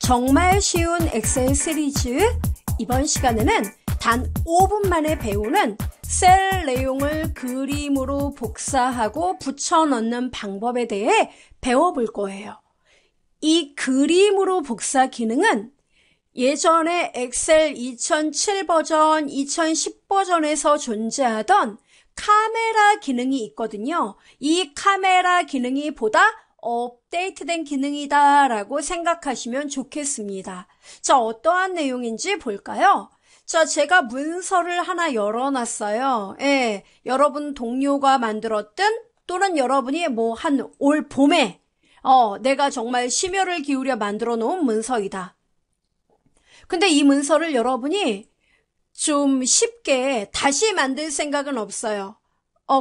정말 쉬운 엑셀 시리즈. 이번 시간에는 단 5분 만에 배우는 셀 내용을 그림으로 복사하고 붙여넣는 방법에 대해 배워볼 거예요. 이 그림으로 복사 기능은 예전에 엑셀 2007 버전, 2010 버전에서 존재하던 카메라 기능이 있거든요. 이 카메라 기능이 보다 업데이트된 기능이다 라고 생각하시면 좋겠습니다. 자, 어떠한 내용인지 볼까요? 자, 제가 문서를 하나 열어놨어요. 예, 여러분 동료가 만들었든 또는 여러분이 한 올 봄에 내가 정말 심혈을 기울여 만들어 놓은 문서이다. 근데 이 문서를 여러분이 좀 쉽게 다시 만들 생각은 없어요.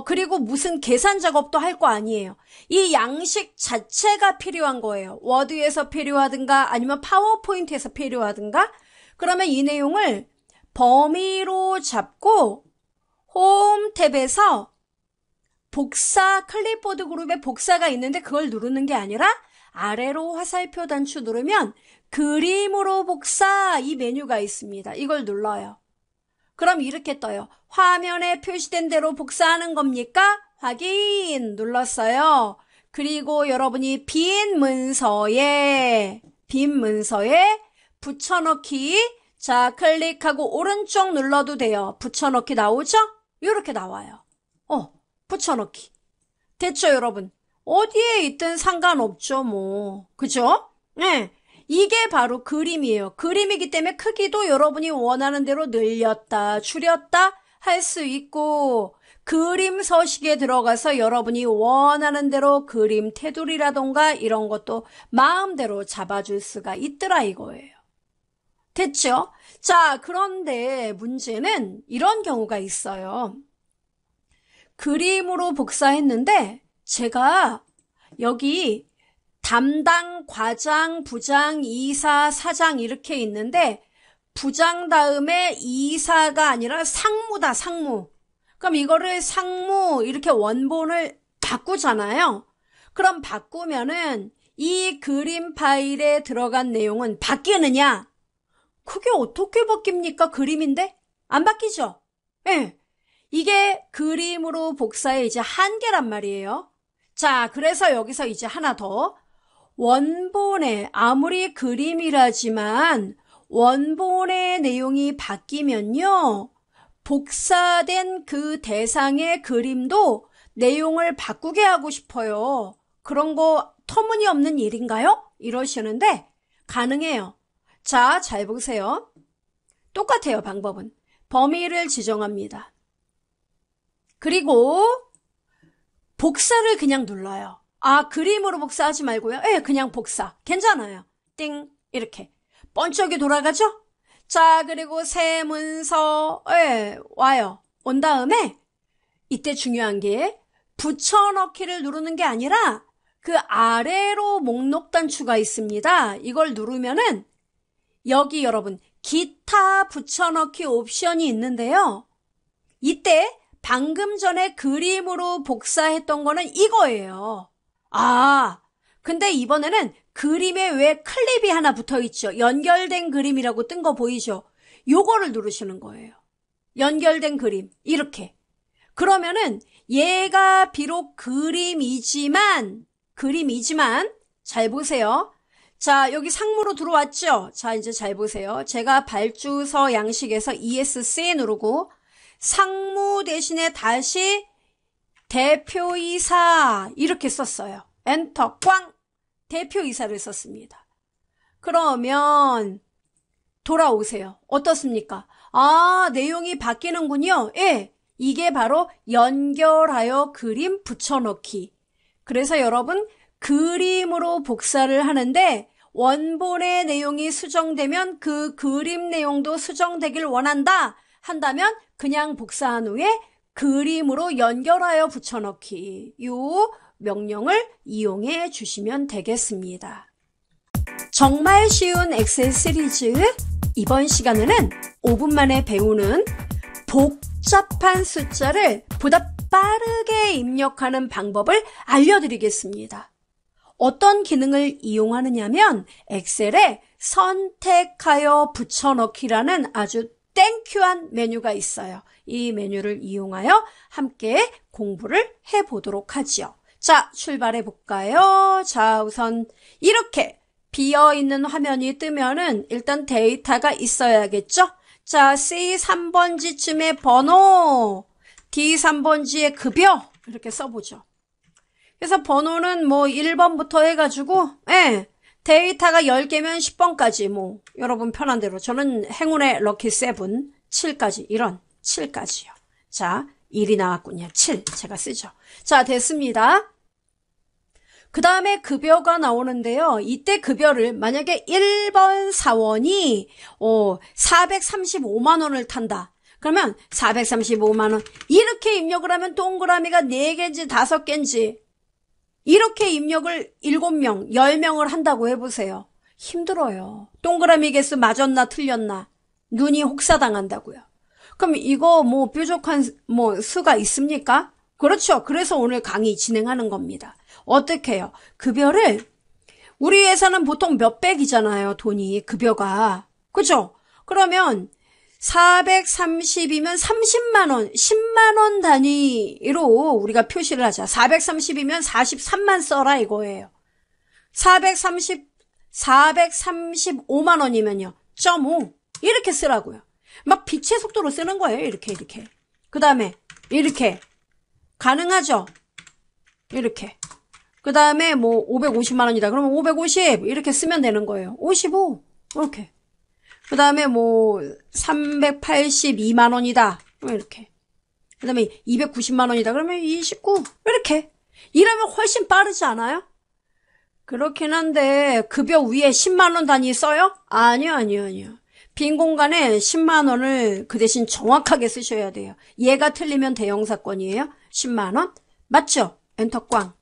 그리고 무슨 계산 작업도 할 거 아니에요. 이 양식 자체가 필요한 거예요. 워드에서 필요하든가 아니면 파워포인트에서 필요하든가. 그러면 이 내용을 범위로 잡고 홈 탭에서 복사, 클립보드 그룹에 복사가 있는데 그걸 누르는 게 아니라 아래로 화살표 단추 누르면 그림으로 복사 이 메뉴가 있습니다. 이걸 눌러요. 그럼 이렇게 떠요. 화면에 표시된 대로 복사하는 겁니까? 확인 눌렀어요. 그리고 여러분이 빈 문서에 붙여넣기. 자, 클릭하고 오른쪽 눌러도 돼요. 붙여넣기 나오죠? 이렇게 나와요. 붙여넣기. 됐죠, 여러분? 어디에 있든 상관없죠, 그죠? 네. 이게 바로 그림이에요. 그림이기 때문에 크기도 여러분이 원하는 대로 늘렸다, 줄였다 할 수 있고, 그림 서식에 들어가서 여러분이 원하는 대로 그림 테두리라던가 이런 것도 마음대로 잡아줄 수가 있더라 이거예요. 됐죠? 자, 그런데 문제는 이런 경우가 있어요. 그림으로 복사했는데 제가 여기 담당, 과장, 부장, 이사, 사장 이렇게 있는데 부장 다음에 이사가 아니라 상무다, 상무. 그럼 이거를 상무 이렇게 원본을 바꾸잖아요. 그럼 바꾸면은 이 그림 파일에 들어간 내용은 바뀌느냐? 그게 어떻게 바뀝니까? 그림인데? 안 바뀌죠? 예. 이게 그림으로 복사의 이제 한계란 말이에요. 자, 그래서 여기서 이제 하나 더. 원본에 아무리 그림이라지만 원본의 내용이 바뀌면요. 복사된 그 대상의 그림도 내용을 바꾸게 하고 싶어요. 그런 거 터무니없는 일인가요? 이러시는데 가능해요. 자, 잘 보세요. 똑같아요, 방법은. 범위를 지정합니다. 그리고 복사를 그냥 눌러요. 그림으로 복사하지 말고요. 예, 그냥 복사. 괜찮아요. 띵, 이렇게. 번쩍이 돌아가죠? 자, 그리고 새 문서, 와요. 온 다음에, 이때 중요한 게, 붙여넣기를 누르는 게 아니라, 그 아래로 목록 단추가 있습니다. 이걸 누르면은, 여기 여러분, 기타 붙여넣기 옵션이 있는데요. 이때, 방금 전에 그림으로 복사했던 거는 이거예요. 근데 이번에는 그림에 왜 클립이 하나 붙어있죠? 연결된 그림이라고 뜬 거 보이죠? 요거를 누르시는 거예요. 연결된 그림. 이렇게. 그러면은 얘가 비록 그림이지만 잘 보세요. 자, 여기 상무로 들어왔죠? 자, 이제 잘 보세요. 제가 발주서 양식에서 ESC 누르고 상무 대신에 다시 대표이사 이렇게 썼어요. 엔터 꽝! 대표이사를 썼습니다. 그러면 돌아오세요. 어떻습니까? 내용이 바뀌는군요. 예, 이게 바로 연결하여 그림 붙여넣기. 그래서 여러분 그림으로 복사를 하는데 원본의 내용이 수정되면 그 그림 내용도 수정되길 원한다 한다면 그냥 복사한 후에 그림으로 연결하여 붙여넣기. 요 명령을 이용해 주시면 되겠습니다. 정말 쉬운 엑셀 시리즈. 이번 시간에는 5분 만에 배우는 복잡한 숫자를 보다 빠르게 입력하는 방법을 알려드리겠습니다. 어떤 기능을 이용하느냐면 엑셀에 선택하여 붙여넣기라는 아주 땡큐한 메뉴가 있어요. 이 메뉴를 이용하여 함께 공부를 해보도록 하지요. 자, 출발해 볼까요? 자, 우선 이렇게 비어있는 화면이 뜨면은 일단 데이터가 있어야겠죠? 자, C 3번지쯤의 번호, D 3번지의 급여 이렇게 써보죠. 그래서 번호는 뭐 1번부터 해가지고 데이터가 10개면 10번까지 뭐 여러분 편한 대로 저는 행운의 럭키 7, 7까지 이런 7까지요. 자, 1이 나왔군요. 7 제가 쓰죠. 자, 됐습니다. 그 다음에 급여가 나오는데요. 이때 급여를 만약에 1번 사원이 435만 원을 탄다. 그러면 435만 원 이렇게 입력을 하면 동그라미가 4개인지 5개인지 이렇게 입력을 7명, 10명을 한다고 해보세요. 힘들어요. 동그라미 개수 맞았나 틀렸나 눈이 혹사당한다고요. 그럼 이거 뭐 뾰족한 수가 있습니까? 그렇죠. 그래서 오늘 강의 진행하는 겁니다. 어떻게 해요? 급여를 우리 회사는 보통 몇백이잖아요. 돈이 급여가. 그죠? 그러면 430이면 30만 원, 10만 원 단위로 우리가 표시를 하자. 430이면 43만 써라 이거예요. 435만 원이면요. 0.5 이렇게 쓰라고요. 막 빛의 속도로 쓰는 거예요. 이렇게. 그 다음에 이렇게 가능하죠? 이렇게. 그 다음에 뭐 550만 원이다. 그러면 550 이렇게 쓰면 되는 거예요. 55 이렇게. 그 다음에 뭐 382만 원이다. 이렇게. 그 다음에 290만 원이다. 그러면 29 이렇게. 이러면 훨씬 빠르지 않아요? 그렇긴 한데 급여 위에 10만 원 단위 써요? 아니요. 빈 공간에 10만 원을 그 대신 정확하게 쓰셔야 돼요. 얘가 틀리면 대형 사건이에요. 10만 원. 맞죠? 엔터 꽝.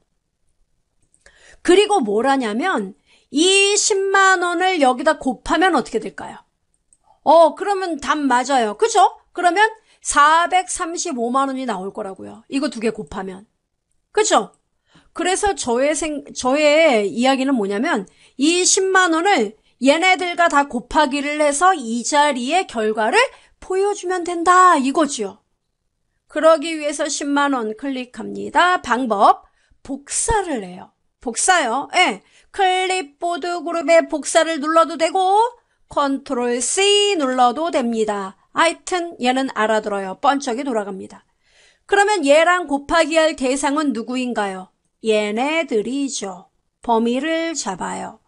그리고 뭘 하냐면 이 10만 원을 여기다 곱하면 어떻게 될까요? 그러면 답 맞아요. 그죠? 그러면 435만 원이 나올 거라고요. 이거 2개 곱하면. 그죠? 그래서 저의 이야기는 뭐냐면 이 10만 원을 얘네들과 다 곱하기를 해서 이 자리의 결과를 보여주면 된다 이거죠. 그러기 위해서 10만 원 클릭합니다. 방법 복사를 해요. 복사요. 클립보드 그룹에 복사를 눌러도 되고 컨트롤 C 눌러도 됩니다. 하여튼 얘는 알아들어요. 번쩍이 돌아갑니다. 그러면 얘랑 곱하기 할 대상은 누구인가요? 얘네들이죠. 범위를 잡아요.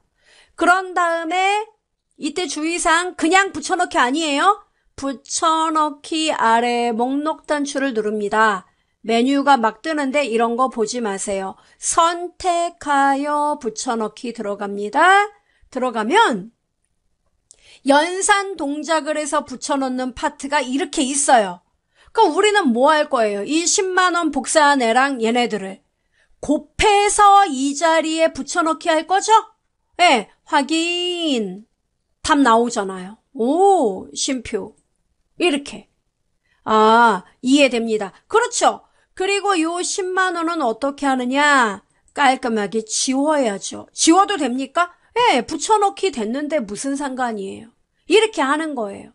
그런 다음에 이때 주의사항 그냥 붙여넣기 아니에요. 붙여넣기 아래 목록 단추를 누릅니다. 메뉴가 막 뜨는데 이런 거 보지 마세요. 선택하여 붙여넣기 들어갑니다. 들어가면 연산 동작을 해서 붙여넣는 파트가 이렇게 있어요. 그럼 우리는 뭐 할 거예요? 이 10만 원 복사한 애랑 얘네들을 곱해서 이 자리에 붙여넣기 할 거죠? 확인. 답 나오잖아요. 오, 쉼표. 이렇게. 이해됩니다. 그렇죠. 그리고 요 10만 원은 어떻게 하느냐? 깔끔하게 지워야죠. 지워도 됩니까? 붙여넣기 됐는데 무슨 상관이에요. 이렇게 하는 거예요.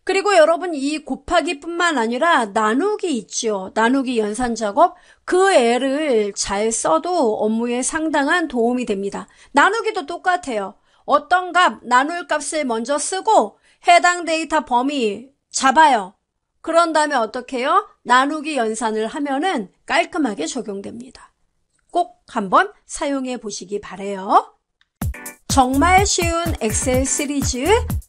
그리고 여러분 이 곱하기뿐만 아니라 나누기 있죠. 나누기 연산 작업. 그 애를 잘 써도 업무에 상당한 도움이 됩니다. 나누기도 똑같아요. 어떤 값, 나눌 값을 먼저 쓰고 해당 데이터 범위 잡아요. 그런 다음에 어떻게 해요? 나누기 연산을 하면은 깔끔하게 적용됩니다. 꼭 한번 사용해 보시기 바래요. 정말 쉬운 엑셀 시리즈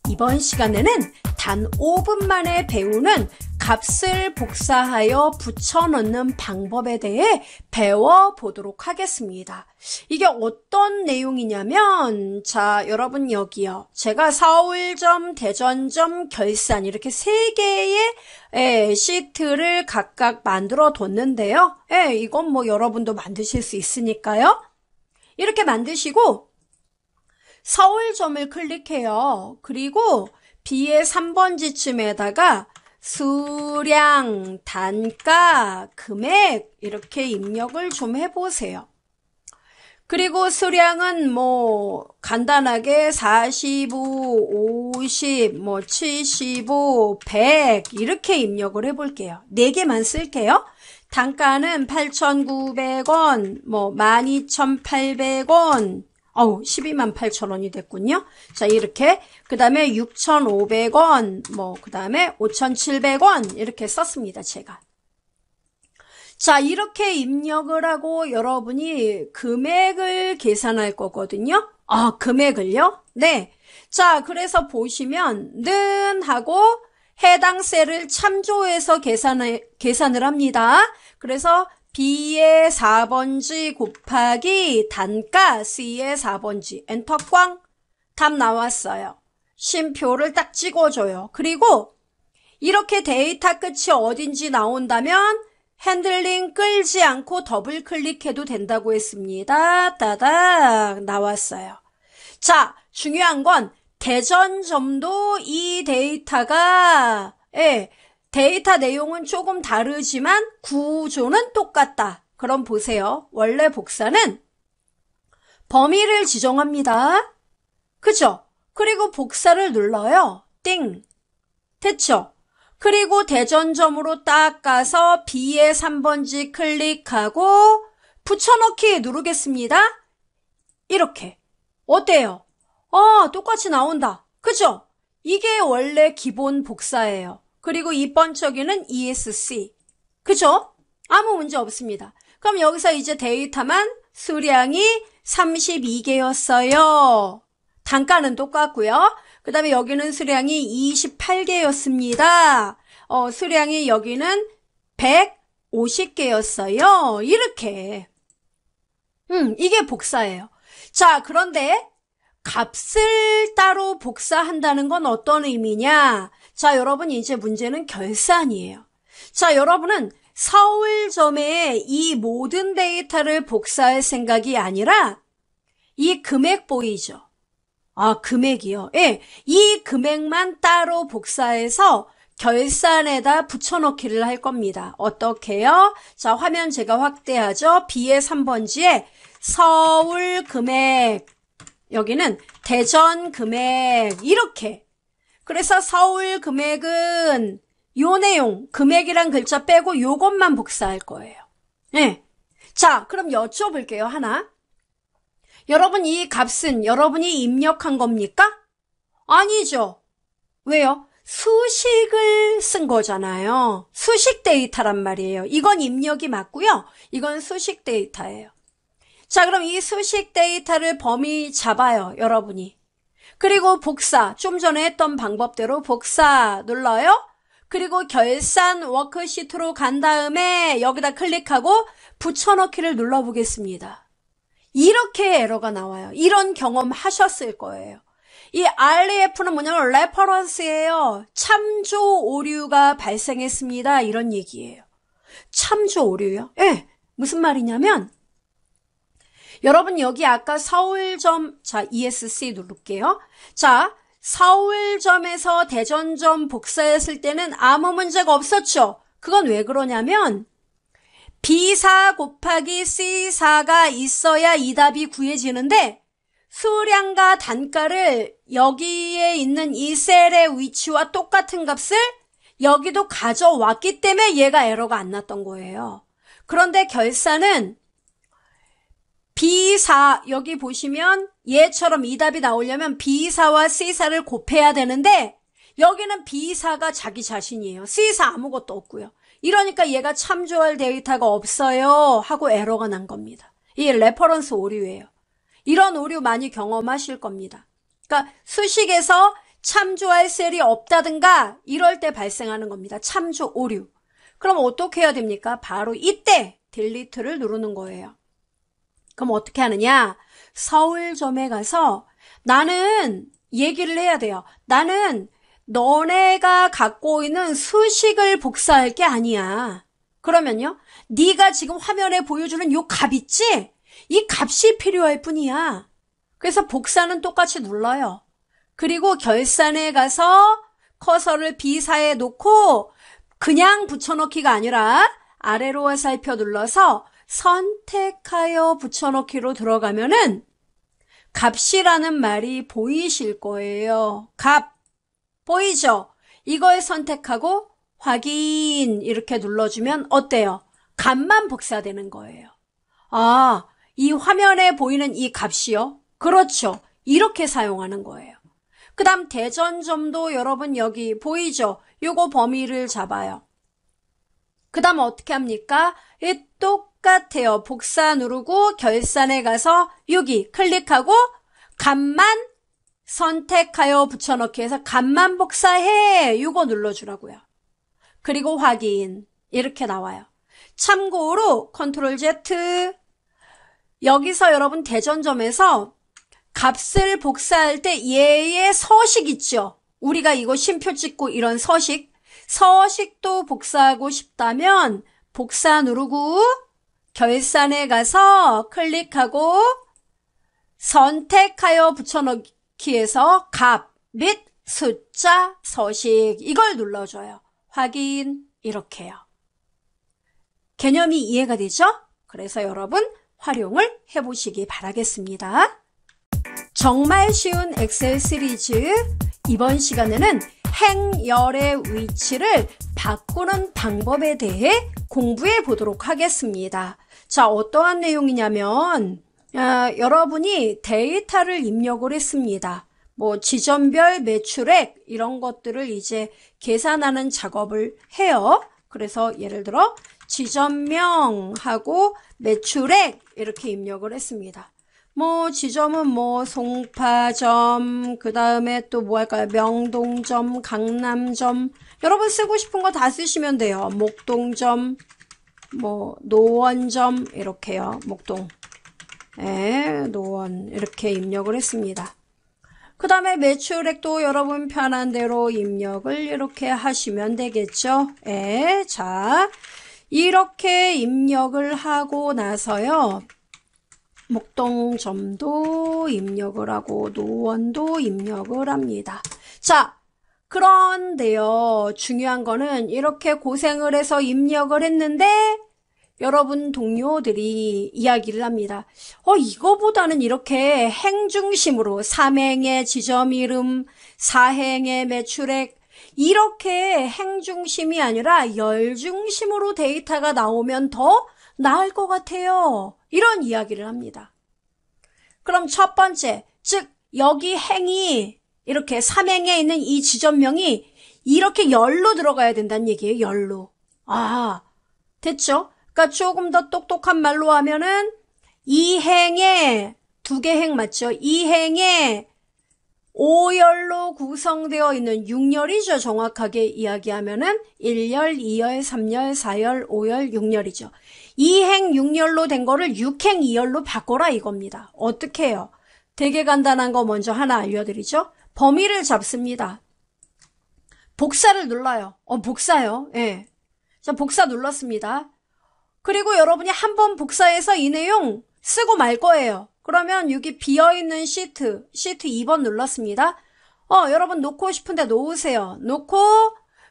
이번 시간에는 단 5분 만에 배우는 값을 복사하여 붙여넣는 방법에 대해 배워보도록 하겠습니다. 이게 어떤 내용이냐면 자 여러분 여기요. 제가 서울점, 대전점, 결산 이렇게 3개의 시트를 각각 만들어 뒀는데요. 이건 뭐 여러분도 만드실 수 있으니까요. 이렇게 만드시고 서울점을 클릭해요. 그리고 B의 3번지쯤에다가 수량, 단가, 금액 이렇게 입력을 좀 해보세요. 그리고 수량은 뭐 간단하게 45, 50, 뭐 75, 100 이렇게 입력을 해볼게요. 4개만 쓸게요. 단가는 8,900원, 뭐 12,800원, 128,000원이 됐군요. 자, 이렇게. 그 다음에 6,500원, 뭐, 그 다음에 5,700원, 이렇게 썼습니다, 제가. 자, 이렇게 입력을 하고 여러분이 금액을 계산할 거거든요. 금액을요? 네. 자, 그래서 보시면, 는 하고 해당 셀을 참조해서 계산을 합니다. 그래서 B의 4번지 곱하기 단가 C의 4번지 엔터 꽝 답 나왔어요. 쉼표를 딱 찍어줘요. 그리고 이렇게 데이터 끝이 어딘지 나온다면 핸들링 끌지 않고 더블 클릭해도 된다고 했습니다. 따닥 나왔어요. 자, 중요한 건 대전점도 이 데이터가 데이터 내용은 조금 다르지만 구조는 똑같다. 그럼 보세요. 원래 복사는 범위를 지정합니다. 그죠? 그리고 복사를 눌러요. 띵. 됐죠? 그리고 대전점으로 딱 가서 B의 3번지 클릭하고 붙여넣기 누르겠습니다. 이렇게. 어때요? 똑같이 나온다. 그죠? 이게 원래 기본 복사예요. 그리고 이 번쩍이는 ESC. 그죠? 아무 문제 없습니다. 그럼 여기서 이제 데이터만 수량이 32개였어요. 단가는 똑같고요. 그 다음에 여기는 수량이 28개였습니다. 수량이 여기는 150개였어요. 이렇게. 이게 복사예요. 자, 그런데 값을 따로 복사한다는 건 어떤 의미냐? 자, 여러분 이제 문제는 결산이에요. 자, 여러분은 서울점에 이 모든 데이터를 복사할 생각이 아니라 이 금액 보이죠? 금액이요. 예, 이 금액만 따로 복사해서 결산에다 붙여넣기를 할 겁니다. 어떻게요? 자, 화면 제가 확대하죠. B의 3번지에 서울 금액, 여기는 대전 금액, 이렇게. 그래서 서울 금액은 요 내용, 금액이란 글자 빼고 요것만 복사할 거예요. 네. 자, 그럼 여쭤볼게요, 하나. 여러분, 이 값은 여러분이 입력한 겁니까? 아니죠. 왜요? 수식을 쓴 거잖아요. 수식 데이터란 말이에요. 이건 입력이 맞고요. 이건 수식 데이터예요. 자, 그럼 이 수식 데이터를 범위 잡아요, 여러분이. 그리고 복사, 좀 전에 했던 방법대로 복사 눌러요. 그리고 결산 워크시트로 간 다음에 여기다 클릭하고 붙여넣기를 눌러보겠습니다. 이렇게 에러가 나와요. 이런 경험 하셨을 거예요. 이 REF는 뭐냐면 레퍼런스예요. 참조 오류가 발생했습니다. 이런 얘기예요. 참조 오류요? 예. 무슨 말이냐면 여러분 여기 아까 서울점, 자, ESC 누를게요. 자, 서울점에서 대전점 복사했을 때는 아무 문제가 없었죠. 그건 왜 그러냐면 B4 곱하기 C4가 있어야 이 답이 구해지는데 수량과 단가를 여기에 있는 이 셀의 위치와 똑같은 값을 여기도 가져왔기 때문에 얘가 에러가 안 났던 거예요. 그런데 결산은 B4, 여기 보시면 얘처럼 이 답이 나오려면 B4와 C4를 곱해야 되는데 여기는 B4가 자기 자신이에요. C4 아무것도 없고요. 이러니까 얘가 참조할 데이터가 없어요 하고 에러가 난 겁니다. 이게 레퍼런스 오류예요. 이런 오류 많이 경험하실 겁니다. 그러니까 수식에서 참조할 셀이 없다든가 이럴 때 발생하는 겁니다. 참조 오류. 그럼 어떻게 해야 됩니까? 바로 이때 딜리트를 누르는 거예요. 그럼 어떻게 하느냐? 서울점에 가서 나는 얘기를 해야 돼요. 나는 너네가 갖고 있는 수식을 복사할 게 아니야. 그러면요. 네가 지금 화면에 보여주는 요 값 있지? 이 값이 필요할 뿐이야. 그래서 복사는 똑같이 눌러요. 그리고 결산에 가서 커서를 B4에 놓고 그냥 붙여넣기가 아니라 아래로 화살표 눌러서 선택하여 붙여넣기로 들어가면은 값이라는 말이 보이실 거예요. 값. 보이죠? 이걸 선택하고 확인 이렇게 눌러주면 어때요? 값만 복사되는 거예요. 아, 이 화면에 보이는 이 값이요? 그렇죠. 이렇게 사용하는 거예요. 그 다음 대전점도 여러분 여기 보이죠? 요거 범위를 잡아요. 그 다음 어떻게 합니까? 똑같아요. 복사 누르고 결산에 가서 여기 클릭하고 값만 선택하여 붙여넣기 해서 값만 복사해. 요거 눌러주라고요. 그리고 확인. 이렇게 나와요. 참고로 컨트롤 Z. 여기서 여러분 대전점에서 값을 복사할 때 얘의 서식 있죠? 우리가 이거 쉼표 찍고 이런 서식도 복사하고 싶다면 복사 누르고 결산에 가서 클릭하고 선택하여 붙여넣기에서 값 및 숫자 서식 이걸 눌러줘요. 확인 이렇게요. 개념이 이해가 되죠? 그래서 여러분 활용을 해보시기 바라겠습니다. 정말 쉬운 엑셀 시리즈 이번 시간에는 행열의 위치를 바꾸는 방법에 대해 공부해 보도록 하겠습니다. 자, 어떠한 내용이냐면 여러분이 데이터를 입력을 했습니다. 뭐 지점별 매출액 이런 것들을 이제 계산하는 작업을 해요. 그래서 예를 들어 지점명하고 매출액 이렇게 입력을 했습니다. 뭐 지점은 뭐 송파점, 그 다음에 또 뭐 할까요? 명동점, 강남점 여러분 쓰고 싶은 거 다 쓰시면 돼요. 목동점, 뭐 노원점 이렇게요. 목동, 노원 이렇게 입력을 했습니다. 그 다음에 매출액도 여러분 편한 대로 입력을 이렇게 하시면 되겠죠. 자, 이렇게 입력을 하고 나서요. 목동점도 입력을 하고 노원도 입력을 합니다. 자, 그런데요. 중요한 거는 이렇게 고생을 해서 입력을 했는데 여러분 동료들이 이야기를 합니다. 이거보다는 이렇게 행 중심으로 3행의 지점 이름, 4행의 매출액 이렇게 행 중심이 아니라 열 중심으로 데이터가 나오면 더 나을 것 같아요. 이런 이야기를 합니다. 그럼 첫 번째, 즉 여기 행이 이렇게 3행에 있는 이 지점명이 이렇게 열로 들어가야 된다는 얘기예요. 열로. 됐죠? 그러니까 조금 더 똑똑한 말로 하면은 2행에 2개 행 맞죠? 2행에 5열로 구성되어 있는 6열이죠. 정확하게 이야기하면은 1열, 2열, 3열, 4열, 5열, 6열이죠. 2행 6열로 된 거를 6행 2열로 바꿔라 이겁니다. 어떻게 해요? 되게 간단한 거 먼저 하나 알려드리죠. 범위를 잡습니다. 복사를 눌러요. 복사요. 예. 자, 복사 눌렀습니다. 그리고 여러분이 한번 복사해서 이 내용 쓰고 말 거예요. 그러면 여기 비어있는 시트 2번 눌렀습니다. 여러분 놓고 싶은데 놓으세요. 놓고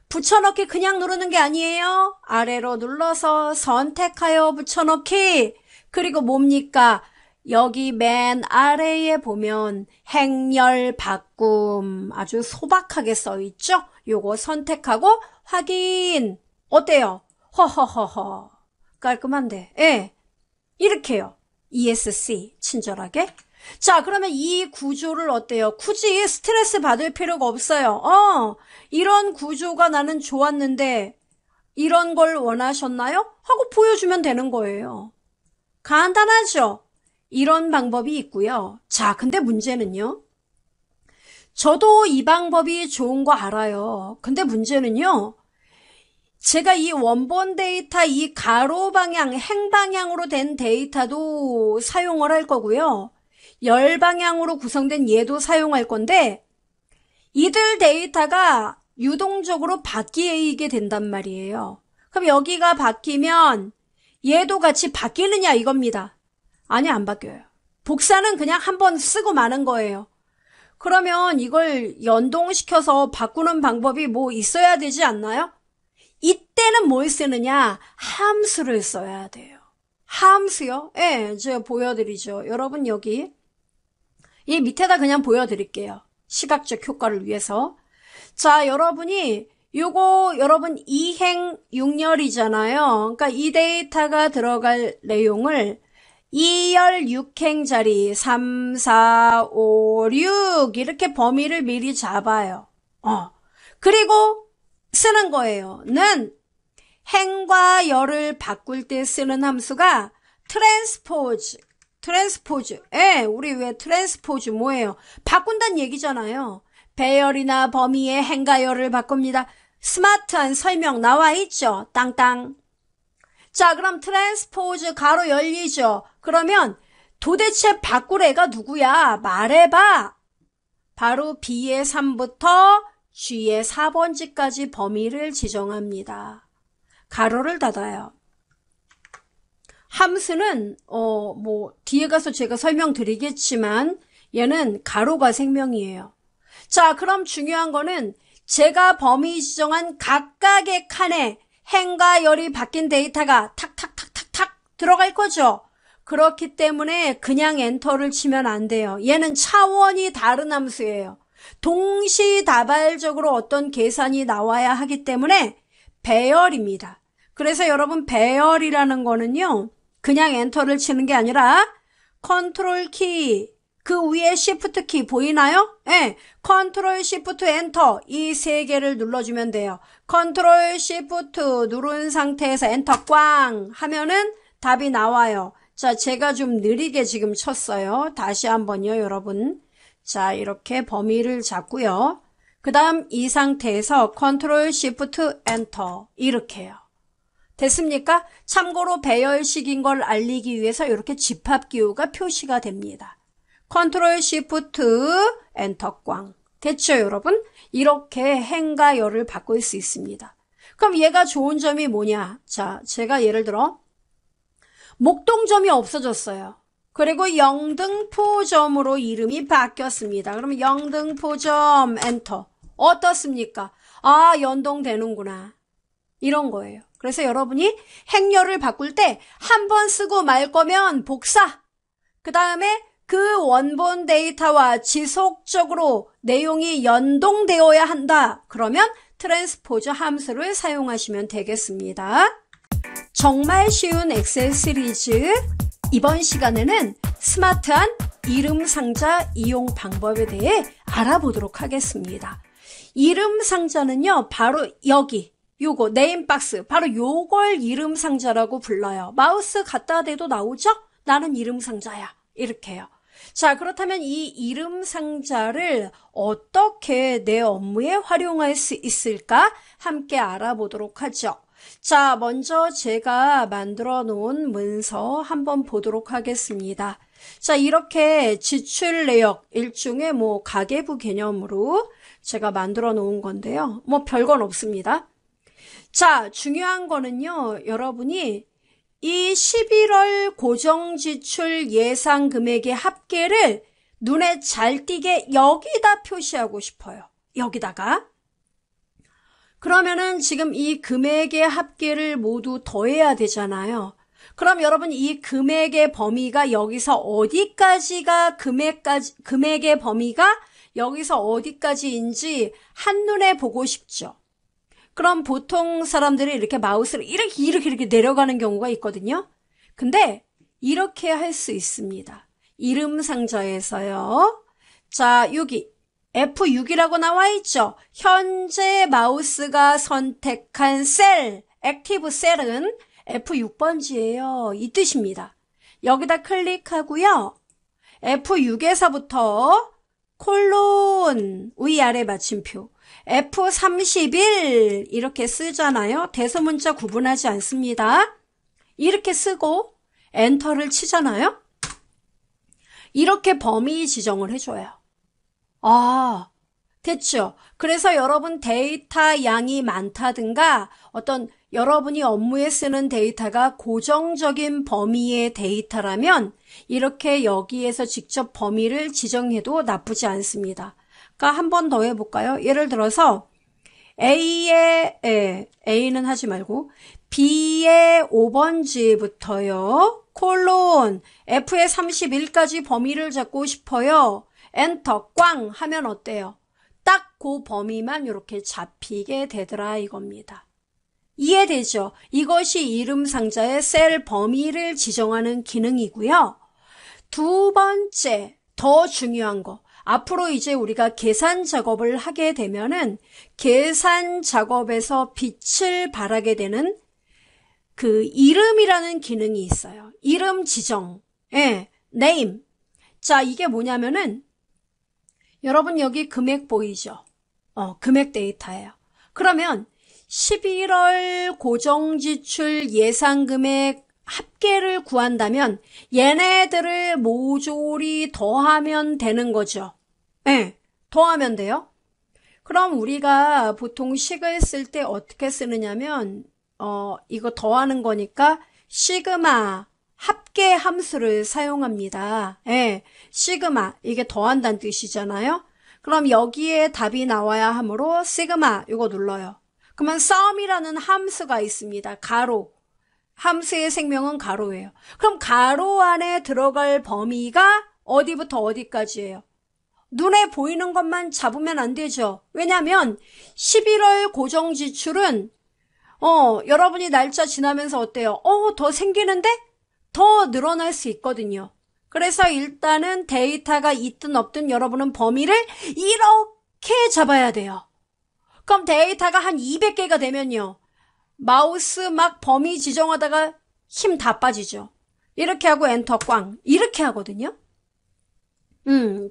붙여넣기 그냥 누르는 게 아니에요. 아래로 눌러서 선택하여 붙여넣기. 그리고 뭡니까? 여기 맨 아래에 보면 행열 바꿈 아주 소박하게 써있죠? 요거 선택하고 확인. 어때요? 허허허허. 깔끔한데. 예. 이렇게요. ESC 친절하게. 자, 그러면 이 구조를 어때요? 굳이 스트레스 받을 필요가 없어요. 이런 구조가 나는 좋았는데 이런 걸 원하셨나요? 하고 보여주면 되는 거예요. 간단하죠? 이런 방법이 있고요. 자, 근데 문제는요. 저도 이 방법이 좋은 거 알아요. 근데 문제는요. 제가 이 원본 데이터, 이 가로 방향, 행 방향으로 된 데이터도 사용을 할 거고요. 열 방향으로 구성된 얘도 사용할 건데 이들 데이터가 유동적으로 바뀌게 된단 말이에요. 그럼 여기가 바뀌면 얘도 같이 바뀌느냐 이겁니다. 아니, 안 바뀌어요. 복사는 그냥 한번 쓰고 마는 거예요. 그러면 이걸 연동시켜서 바꾸는 방법이 뭐 있어야 되지 않나요? 이때는 뭘 쓰느냐? 함수를 써야 돼요. 함수요? 예, 제가 보여드리죠. 여러분 여기 이 밑에다 그냥 보여드릴게요. 시각적 효과를 위해서. 자, 여러분이 요거 여러분 2행 6열이잖아요. 그러니까 이 데이터가 들어갈 내용을 2열 6행짜리 3, 4, 5, 6 이렇게 범위를 미리 잡아요. 그리고 쓰는 거예요. 는 행과 열을 바꿀 때 쓰는 함수가 트랜스포즈. 예, 우리 왜 트랜스포즈 뭐예요? 바꾼다는 얘기잖아요. 배열이나 범위의 행과 열을 바꿉니다. 스마트한 설명 나와 있죠. 땅땅. 자, 그럼 트랜스포즈 가로 열리죠. 그러면 도대체 바꿀 애가 누구야? 말해봐. 바로 B의 3부터 G의 4번지까지 범위를 지정합니다. 가로를 닫아요. 함수는 뒤에 가서 제가 설명드리겠지만 얘는 가로가 생명이에요. 자, 그럼 중요한 거는 제가 범위 지정한 각각의 칸에 행과 열이 바뀐 데이터가 탁탁탁탁탁 들어갈 거죠. 그렇기 때문에 그냥 엔터를 치면 안 돼요. 얘는 차원이 다른 함수예요. 동시다발적으로 어떤 계산이 나와야 하기 때문에 배열입니다. 그래서 여러분 배열이라는 거는요. 그냥 엔터를 치는 게 아니라 컨트롤 키, 그 위에 시프트 키 보이나요? 네, 컨트롤 시프트 엔터 이 세 개를 눌러주면 돼요. 컨트롤 시프트 누른 상태에서 엔터 꽝 하면은 답이 나와요. 자, 제가 좀 느리게 지금 쳤어요. 다시 한번요, 여러분. 자, 이렇게 범위를 잡고요. 그 다음 이 상태에서 컨트롤 시프트 엔터 이렇게요. 됐습니까? 참고로 배열식인 걸 알리기 위해서 이렇게 집합기호가 표시가 됩니다. 컨트롤 시프트 엔터 꽝. 됐죠, 여러분? 이렇게 행과 열을 바꿀 수 있습니다. 그럼 얘가 좋은 점이 뭐냐? 자, 제가 예를 들어 목동점이 없어졌어요. 그리고 영등포점으로 이름이 바뀌었습니다. 그러면 영등포점 엔터. 어떻습니까? 아, 연동되는구나. 이런 거예요. 그래서 여러분이 행열을 바꿀 때 한 번 쓰고 말 거면 복사. 그 다음에 그 원본 데이터와 지속적으로 내용이 연동되어야 한다. 그러면 트랜스포즈 함수를 사용하시면 되겠습니다. 정말 쉬운 엑셀 시리즈. 이번 시간에는 스마트한 이름 상자 이용 방법에 대해 알아보도록 하겠습니다. 이름 상자는요, 바로 여기, 요거, 네임박스, 바로 요걸 이름 상자라고 불러요. 마우스 갖다 대도 나오죠? 나는 이름 상자야. 이렇게요. 자, 그렇다면 이 이름 상자를 어떻게 내 업무에 활용할 수 있을까? 함께 알아보도록 하죠. 자, 먼저 제가 만들어 놓은 문서 한번 보도록 하겠습니다. 자, 이렇게 지출 내역, 일종의 가계부 개념으로 제가 만들어 놓은 건데요. 별건 없습니다. 자, 중요한 거는요, 여러분이 이 11월 고정지출 예상 금액의 합계를 눈에 잘 띄게 여기다 표시하고 싶어요. 여기다가. 그러면은 지금 이 금액의 합계를 모두 더해야 되잖아요. 그럼 여러분 이 금액의 범위가 여기서 어디까지가 금액의 범위가 여기서 어디까지인지 한눈에 보고 싶죠. 그럼 보통 사람들이 이렇게 마우스를 이렇게 내려가는 경우가 있거든요. 근데 이렇게 할 수 있습니다. 이름 상자에서요. 자, 여기 F6이라고 나와 있죠. 현재 마우스가 선택한 셀, 액티브 셀은 F6번지예요. 이 뜻입니다. 여기다 클릭하고요. F6에서부터 콜론 위아래 마침표 F31 이렇게 쓰잖아요. 대소문자 구분하지 않습니다. 이렇게 쓰고 엔터를 치잖아요. 이렇게 범위 지정을 해줘요. 아, 됐죠? 그래서 여러분 데이터 양이 많다든가 어떤 여러분이 업무에 쓰는 데이터가 고정적인 범위의 데이터라면 이렇게 여기에서 직접 범위를 지정해도 나쁘지 않습니다. 그러니까 한 번 더 해볼까요? 예를 들어서 A는 하지 말고 B의 5번지부터요. 콜론 F의 31까지 범위를 잡고 싶어요. 엔터 꽝 하면 어때요? 딱 그 범위만 이렇게 잡히게 되더라 이겁니다. 이해되죠? 이것이 이름 상자의 셀 범위를 지정하는 기능이고요. 두 번째, 더 중요한 거. 앞으로 이제 우리가 계산 작업을 하게 되면은 계산 작업에서 빛을 발하게 되는 그 이름이라는 기능이 있어요. 이름 지정. 예, name. 자, 이게 뭐냐면은 여러분 여기 금액 보이죠? 금액 데이터예요. 그러면 11월 고정지출 예상금액 합계를 구한다면 얘네들을 모조리 더하면 되는 거죠. 네, 더하면 돼요. 그럼 우리가 보통 식을 쓸 때 어떻게 쓰느냐면 이거 더하는 거니까 시그마 합계 함수를 사용합니다. 네, 시그마 이게 더한다는 뜻이잖아요. 그럼 여기에 답이 나와야 하므로 시그마 이거 눌러요. 그러면 sum이라는 함수가 있습니다. 가로. 함수의 생명은 가로예요. 그럼 가로 안에 들어갈 범위가 어디부터 어디까지예요? 눈에 보이는 것만 잡으면 안 되죠. 왜냐하면 11월 고정지출은 여러분이 날짜 지나면서 어때요? 더 생기는데? 더 늘어날 수 있거든요. 그래서 일단은 데이터가 있든 없든 여러분은 범위를 이렇게 잡아야 돼요. 그럼 데이터가 한 200개가 되면요. 마우스 막 범위 지정하다가 힘 다 빠지죠. 이렇게 하고 엔터 꽝 이렇게 하거든요.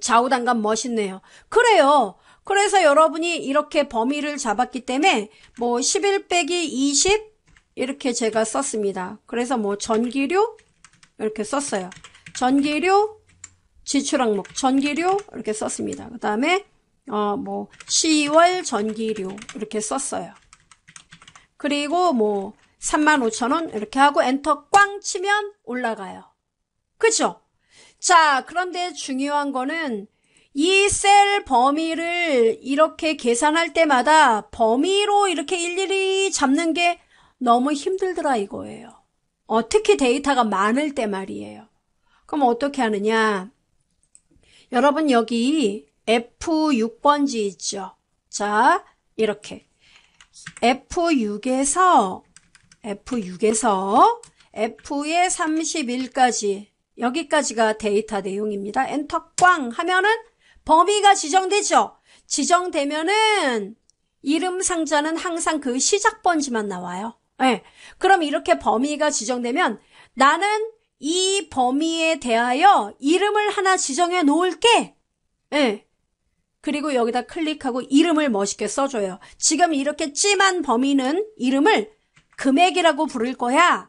좌우단감 멋있네요. 그래요. 그래서 여러분이 이렇게 범위를 잡았기 때문에 뭐 11 빼기 20 이렇게 제가 썼습니다. 그래서 뭐 전기료 이렇게 썼어요. 전기료 지출 항목 전기료 이렇게 썼습니다. 그 다음에 뭐 10월 전기료 이렇게 썼어요. 그리고 뭐 35,000원 이렇게 하고 엔터 꽝 치면 올라가요. 그죠? 자, 그런데 중요한 거는 이 셀 범위를 이렇게 계산할 때마다 범위로 이렇게 일일이 잡는 게 너무 힘들더라 이거예요. 특히 데이터가 많을 때 말이에요. 그럼 어떻게 하느냐? 여러분 여기 F6번지 있죠? 자, 이렇게 F6에서 F의 31까지 여기까지가 데이터 내용입니다. 엔터 꽝 하면은 범위가 지정되죠? 지정되면은 이름 상자는 항상 그 시작 번지만 나와요. 네. 그럼 이렇게 범위가 지정되면 나는 이 범위에 대하여 이름을 하나 지정해 놓을게. 네. 그리고 여기다 클릭하고 이름을 멋있게 써줘요. 지금 이렇게 찜한 범위는 이름을 금액이라고 부를 거야.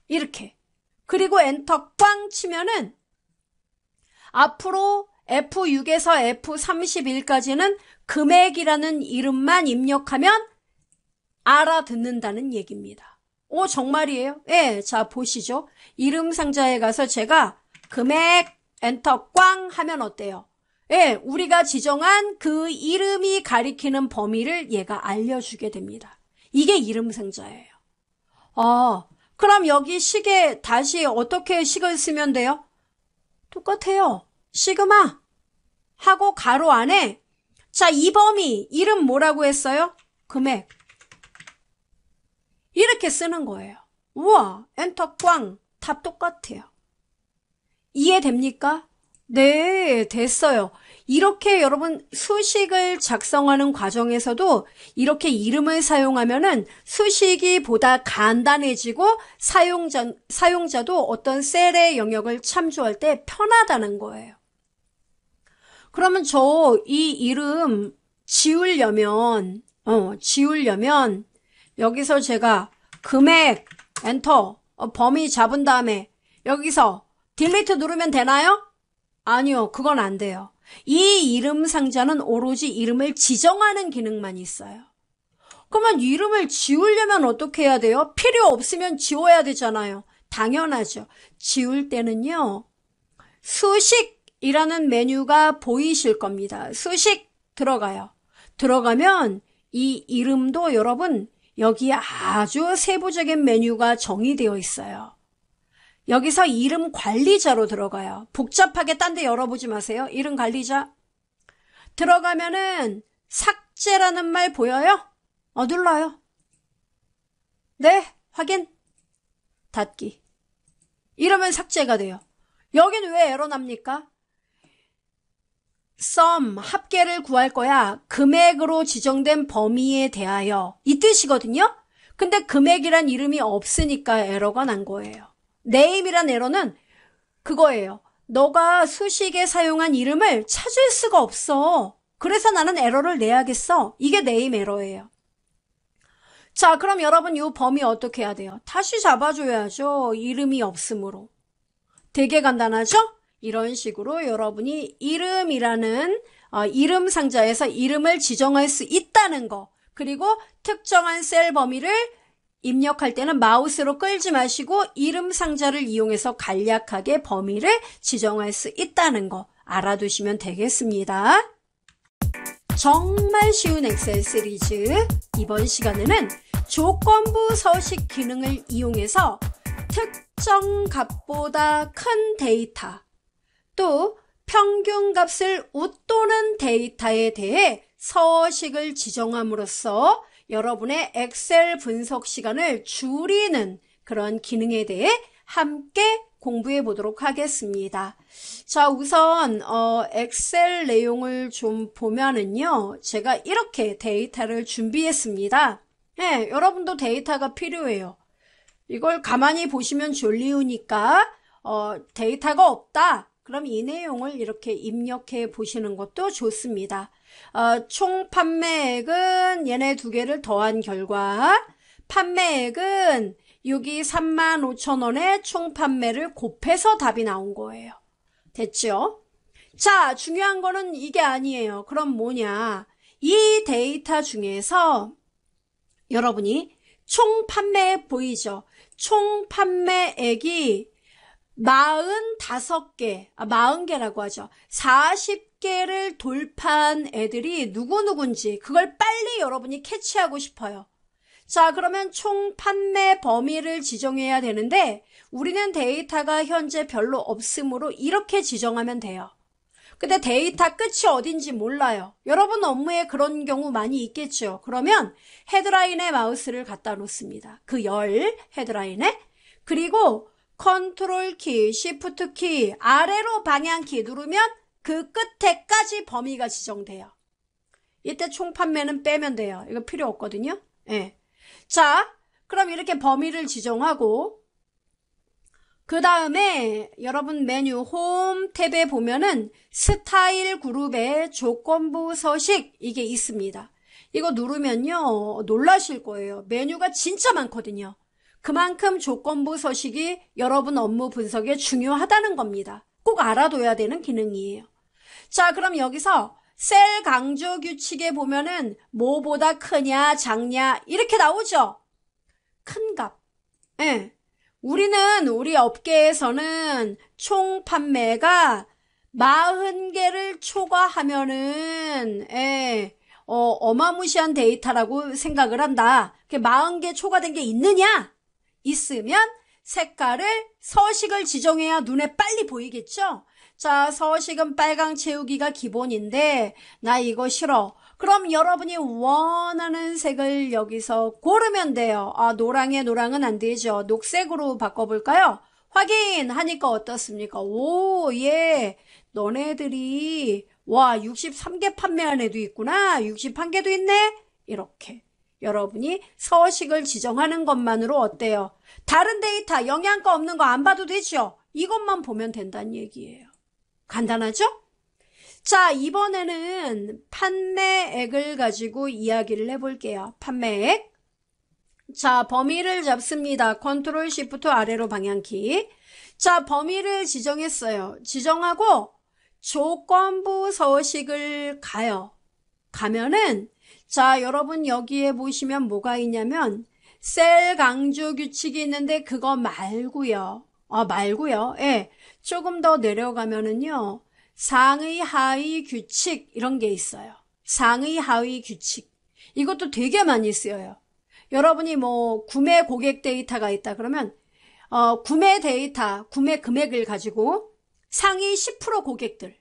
이렇게. 그리고 엔터 꽝 치면은 앞으로 F6에서 F31까지는 금액이라는 이름만 입력하면 알아듣는다는 얘기입니다. 정말이에요? 예, 자 보시죠. 이름 상자에 가서 제가 금액 엔터 꽝 하면 어때요? 예, 우리가 지정한 그 이름이 가리키는 범위를 얘가 알려주게 됩니다. 이게 이름 상자예요. 그럼 여기 식에 다시 어떻게 식을 쓰면 돼요? 똑같아요. 시그마 하고 가로 안에 자, 이 범위 이름 뭐라고 했어요? 금액. 이렇게 쓰는 거예요. 우와, 엔터 꽝. 답 똑같아요. 이해됩니까? 네, 됐어요. 이렇게 여러분 수식을 작성하는 과정에서도 이렇게 이름을 사용하면은 수식이 보다 간단해지고 사용자도 어떤 셀의 영역을 참조할 때 편하다는 거예요. 그러면 저 이 이름 지우려면 여기서 제가 금액 엔터 범위 잡은 다음에 여기서 딜리트 누르면 되나요? 아니요, 그건 안 돼요. 이 이름 상자는 오로지 이름을 지정하는 기능만 있어요. 그러면 이름을 지우려면 어떻게 해야 돼요? 필요 없으면 지워야 되잖아요. 당연하죠. 지울 때는요, 수식이라는 메뉴가 보이실 겁니다. 수식 들어가요. 들어가면 이 이름도 여러분 여기에 아주 세부적인 메뉴가 정의되어 있어요. 여기서 이름 관리자로 들어가요. 복잡하게 딴 데 열어보지 마세요. 이름 관리자. 들어가면은 삭제라는 말 보여요? 눌러요. 네, 확인. 닫기. 이러면 삭제가 돼요. 여긴 왜 에러 납니까? sum, 합계를 구할 거야. 금액으로 지정된 범위에 대하여. 이 뜻이거든요? 근데 금액이란 이름이 없으니까 에러가 난 거예요. name이란 에러는 그거예요. 너가 수식에 사용한 이름을 찾을 수가 없어. 그래서 나는 에러를 내야겠어. 이게 name 에러예요. 자, 그럼 여러분 이 범위 어떻게 해야 돼요? 다시 잡아줘야죠. 이름이 없으므로. 되게 간단하죠? 이런 식으로 여러분이 이름이라는 이름 상자에서 이름을 지정할 수 있다는 거, 그리고 특정한 셀 범위를 입력할 때는 마우스로 끌지 마시고 이름 상자를 이용해서 간략하게 범위를 지정할 수 있다는 거 알아두시면 되겠습니다. 정말 쉬운 엑셀 시리즈, 이번 시간에는 조건부 서식 기능을 이용해서 특정 값보다 큰 데이터, 또 평균값을 웃도는 데이터에 대해 서식을 지정함으로써 여러분의 엑셀 분석 시간을 줄이는 그런 기능에 대해 함께 공부해 보도록 하겠습니다. 자, 우선 엑셀 내용을 좀 보면은요, 제가 이렇게 데이터를 준비했습니다. 네, 여러분도 데이터가 필요해요. 이걸 가만히 보시면 졸리우니까 데이터가 없다. 그럼 이 내용을 이렇게 입력해 보시는 것도 좋습니다. 총 판매액은 얘네 두 개를 더한 결과 판매액은 여기 35,000원에 총 판매를 곱해서 답이 나온 거예요. 됐죠? 자, 중요한 거는 이게 아니에요. 그럼 뭐냐? 이 데이터 중에서 여러분이 총 판매액 보이죠? 총 판매액이 45개, 40개라고 하죠. 40개를 돌파한 애들이 누구누군지 그걸 빨리 여러분이 캐치하고 싶어요. 자, 그러면 총 판매 범위를 지정해야 되는데 우리는 데이터가 현재 별로 없으므로 이렇게 지정하면 돼요. 근데 데이터 끝이 어딘지 몰라요. 여러분 업무에 그런 경우 많이 있겠죠. 그러면 헤드라인에 마우스를 갖다 놓습니다. 그 열 헤드라인에. 그리고 컨트롤 키, 시프트 키, 아래로 방향키 누르면 그 끝에까지 범위가 지정돼요. 이때 총 판매는 빼면 돼요. 이거 필요 없거든요. 네. 자, 그럼 이렇게 범위를 지정하고 그 다음에 여러분 메뉴 홈 탭에 보면은 스타일 그룹의 조건부 서식 이게 있습니다. 이거 누르면요 놀라실 거예요. 메뉴가 진짜 많거든요. 그만큼 조건부 서식이 여러분 업무 분석에 중요하다는 겁니다. 꼭 알아둬야 되는 기능이에요. 자, 그럼 여기서 셀 강조 규칙에 보면은 뭐보다 크냐 작냐 이렇게 나오죠. 큰 값. 예. 우리는 우리 업계에서는 총 판매가 40개를 초과하면은 어마무시한 데이터라고 생각을 한다. 40개 초과된 게 있느냐? 있으면 색깔을 서식을 지정해야 눈에 빨리 보이겠죠? 자, 서식은 빨강 채우기가 기본인데 나 이거 싫어. 그럼 여러분이 원하는 색을 여기서 고르면 돼요. 노랑에 노랑은 안 되죠. 녹색으로 바꿔볼까요? 확인하니까 어떻습니까? 오, 예. 너네들이 63개 판매한 애도 있구나. 61개도 있네. 이렇게 여러분이 서식을 지정하는 것만으로 어때요? 다른 데이터 영양가 없는 거 안 봐도 되죠? 이것만 보면 된다는 얘기예요. 간단하죠? 자, 이번에는 판매액을 가지고 이야기를 해볼게요. 판매액. 자, 범위를 잡습니다. 컨트롤 시프트 아래로 방향키. 자, 범위를 지정했어요. 지정하고 조건부 서식을 가요. 가면은 자, 여러분 여기에 보시면 뭐가 있냐면 셀 강조 규칙이 있는데 그거 말고요. 말고요. 예. 조금 더 내려가면은요. 상의 하의 규칙 이런 게 있어요. 상의 하의 규칙. 이것도 되게 많이 쓰여요. 여러분이 뭐 구매 고객 데이터가 있다 그러면 구매 데이터, 구매 금액을 가지고 상위 10% 고객들,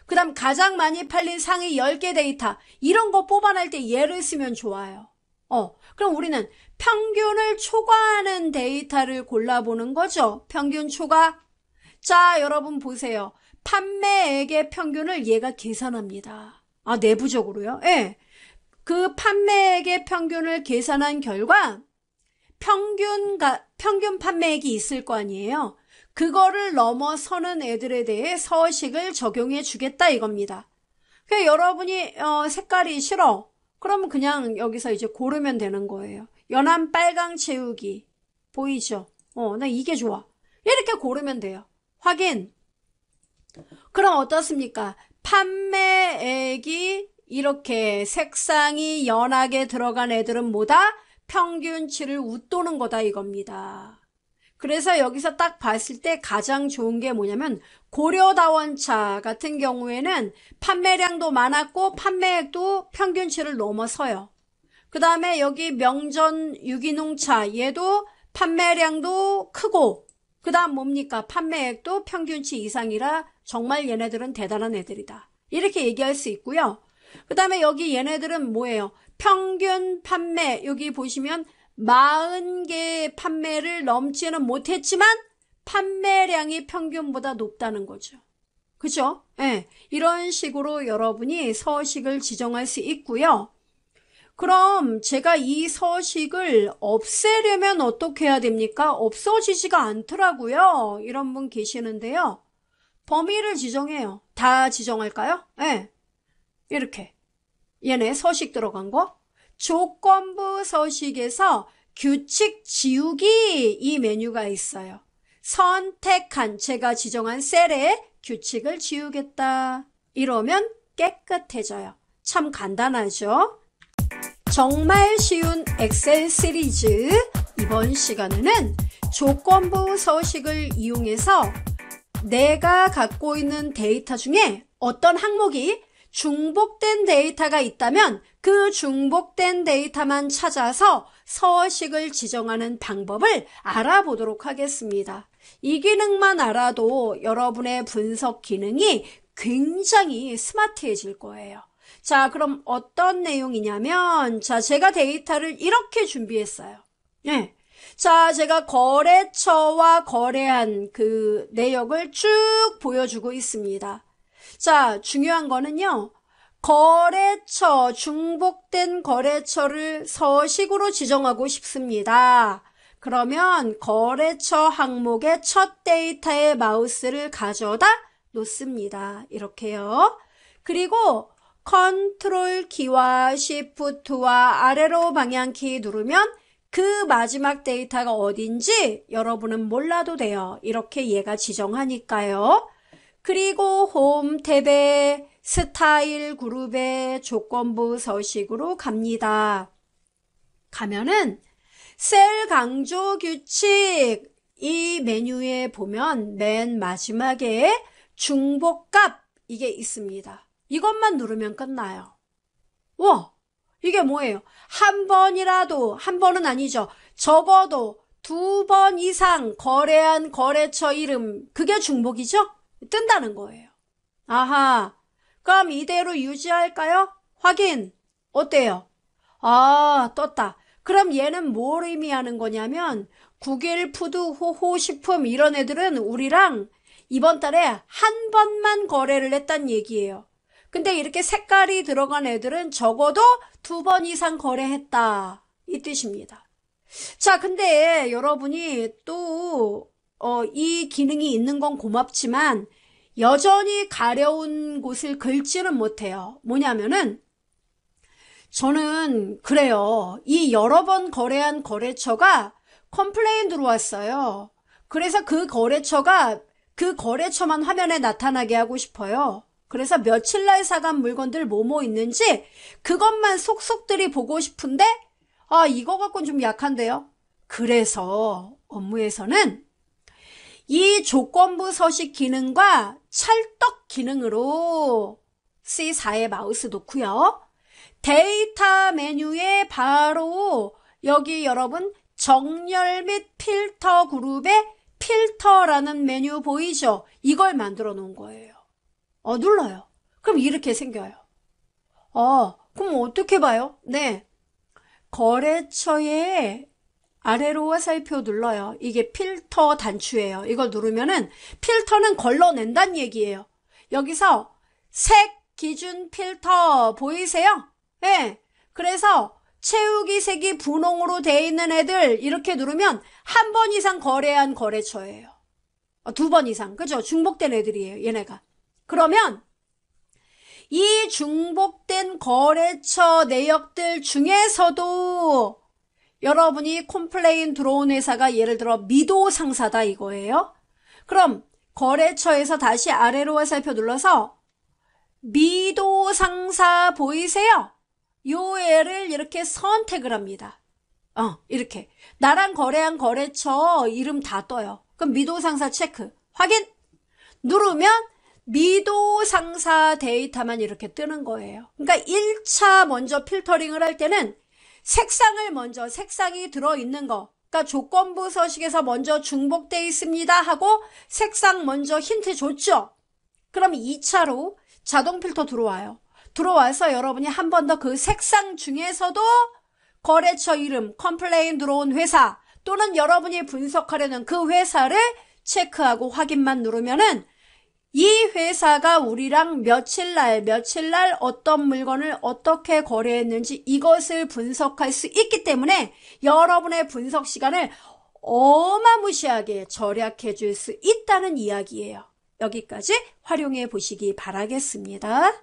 그 다음 가장 많이 팔린 상위 10개 데이터, 이런 거 뽑아낼 때 얘를 쓰면 좋아요. 그럼 우리는 평균을 초과하는 데이터를 골라보는 거죠. 평균 초과. 자, 여러분 보세요. 판매액의 평균을 얘가 계산합니다. 내부적으로요? 예. 그 판매액의 평균을 계산한 결과 평균 판매액이 있을 거 아니에요. 그거를 넘어서는 애들에 대해 서식을 적용해 주겠다 이겁니다. 그러니까 여러분이 색깔이 싫어. 그러면 그냥 여기서 이제 고르면 되는 거예요. 연한 빨강 채우기. 보이죠? 나 이게 좋아. 이렇게 고르면 돼요. 확인. 그럼 어떻습니까? 판매액이 이렇게 색상이 연하게 들어간 애들은 뭐다? 평균치를 웃도는 거다 이겁니다. 그래서 여기서 딱 봤을 때 가장 좋은 게 뭐냐면 고려다원차 같은 경우에는 판매량도 많았고 판매액도 평균치를 넘어서요. 그 다음에 여기 명전 유기농차 얘도 판매량도 크고 그 다음 뭡니까? 판매액도 평균치 이상이라 정말 얘네들은 대단한 애들이다. 이렇게 얘기할 수 있고요. 그 다음에 여기 얘네들은 뭐예요? 평균 판매 여기 보시면 40개 판매를 넘지는 못했지만 판매량이 평균보다 높다는 거죠. 그죠? 네. 이런 식으로 여러분이 서식을 지정할 수 있고요. 그럼 제가 이 서식을 없애려면 어떻게 해야 됩니까? 없어지지가 않더라고요. 이런 분 계시는데요. 범위를 지정해요. 다 지정할까요? 네. 이렇게. 얘네 서식 들어간 거. 조건부 서식에서 규칙 지우기 이 메뉴가 있어요. 선택한 제가 지정한 셀에 규칙을 지우겠다. 이러면 깨끗해져요. 참 간단하죠? 정말 쉬운 엑셀 시리즈 이번 시간에는 조건부 서식을 이용해서 내가 갖고 있는 데이터 중에 어떤 항목이 중복된 데이터가 있다면 그 중복된 데이터만 찾아서 서식을 지정하는 방법을 알아보도록 하겠습니다. 이 기능만 알아도 여러분의 분석 기능이 굉장히 스마트해질 거예요. 자, 그럼 어떤 내용이냐면, 자, 제가 데이터를 이렇게 준비했어요. 네. 자, 제가 거래처와 거래한 그 내역을 쭉 보여주고 있습니다. 자, 중요한 거는요. 거래처, 중복된 거래처를 서식으로 지정하고 싶습니다. 그러면 거래처 항목의 첫 데이터에 마우스를 가져다 놓습니다. 이렇게요. 그리고 컨트롤 키와 시프트와 아래로 방향키 누르면 그 마지막 데이터가 어딘지 여러분은 몰라도 돼요. 이렇게 얘가 지정하니까요. 그리고 홈 탭에 스타일 그룹의 조건부 서식으로 갑니다. 가면은 셀 강조 규칙 이 메뉴에 보면 맨 마지막에 중복값 이게 있습니다. 이것만 누르면 끝나요. 와, 이게 뭐예요? 한 번이라도, 한 번은 아니죠. 적어도 2번 이상 거래한 거래처 이름, 그게 중복이죠? 뜬다는 거예요. 아하, 그럼 이대로 유지할까요? 확인. 어때요? 떴다. 그럼 얘는 뭘 의미하는 거냐면 국일, 푸드, 호호식품 이런 애들은 우리랑 이번 달에 한 번만 거래를 했단 얘기예요. 근데 이렇게 색깔이 들어간 애들은 적어도 2번 이상 거래했다. 이 뜻입니다. 자, 근데 여러분이 또 이 기능이 있는 건 고맙지만 여전히 가려운 곳을 긁지는 못해요. 뭐냐면은 저는 그래요. 이 여러 번 거래한 거래처가 컴플레인 들어왔어요. 그래서 그 거래처만 화면에 나타나게 하고 싶어요. 그래서 며칠 날 사간 물건들 뭐뭐 있는지 그것만 속속들이 보고 싶은데 이거 갖고는 좀 약한데요. 그래서 업무에서는 이 조건부 서식 기능과 찰떡 기능으로 C4에 마우스 놓고요. 데이터 메뉴에 바로 여기 여러분 정렬 및 필터 그룹에 필터라는 메뉴 보이죠? 이걸 만들어 놓은 거예요. 눌러요. 그럼 이렇게 생겨요. 그럼 어떻게 봐요? 네. 거래처에 아래로 화살표 눌러요. 이게 필터 단추예요. 이걸 누르면은 필터는 걸러낸다는 얘기예요. 여기서 색 기준 필터 보이세요? 네. 그래서 채우기 색이 분홍으로 돼 있는 애들 이렇게 누르면 한 번 이상 거래한 거래처예요. 2번 이상. 그죠? 중복된 애들이에요. 얘네가. 그러면 이 중복된 거래처 내역들 중에서도 여러분이 컴플레인 들어온 회사가 예를 들어 미도 상사다 이거예요. 그럼 거래처에서 다시 아래로 화살표 눌러서 미도 상사 보이세요? 요 애를 이렇게 선택을 합니다. 이렇게 나랑 거래한 거래처 이름 다 떠요. 그럼 미도 상사 체크 확인 누르면 미도 상사 데이터만 이렇게 뜨는 거예요. 그러니까 1차 먼저 필터링을 할 때는 색상을 먼저 색상이 들어있는 거 그러니까 조건부 서식에서 먼저 중복되어 있습니다 하고 색상 먼저 힌트 줬죠. 그럼 2차로 자동 필터 들어와요. 들어와서 여러분이 한 번 더 그 색상 중에서도 거래처 이름, 컴플레인 들어온 회사 또는 여러분이 분석하려는 그 회사를 체크하고 확인만 누르면은 이 회사가 우리랑 며칠 날 어떤 물건을 어떻게 거래했는지 이것을 분석할 수 있기 때문에 여러분의 분석 시간을 어마무시하게 절약해 줄 수 있다는 이야기예요. 여기까지 활용해 보시기 바라겠습니다.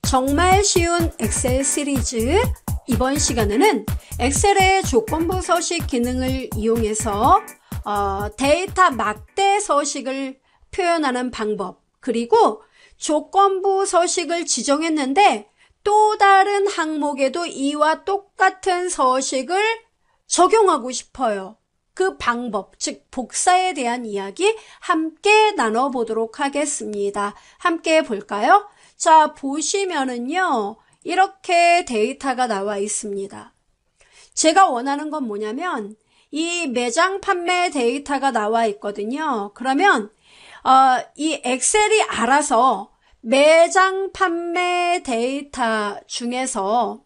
정말 쉬운 엑셀 시리즈 이번 시간에는 엑셀의 조건부 서식 기능을 이용해서 데이터 막대 서식을 표현하는 방법 그리고 조건부 서식을 지정했는데 또 다른 항목에도 이와 똑같은 서식을 적용하고 싶어요. 그 방법, 즉 복사에 대한 이야기 함께 나눠보도록 하겠습니다. 함께 볼까요? 자, 보시면은요. 이렇게 데이터가 나와 있습니다. 제가 원하는 건 뭐냐면 이 매장 판매 데이터가 나와 있거든요. 그러면 이 엑셀이 알아서 매장 판매 데이터 중에서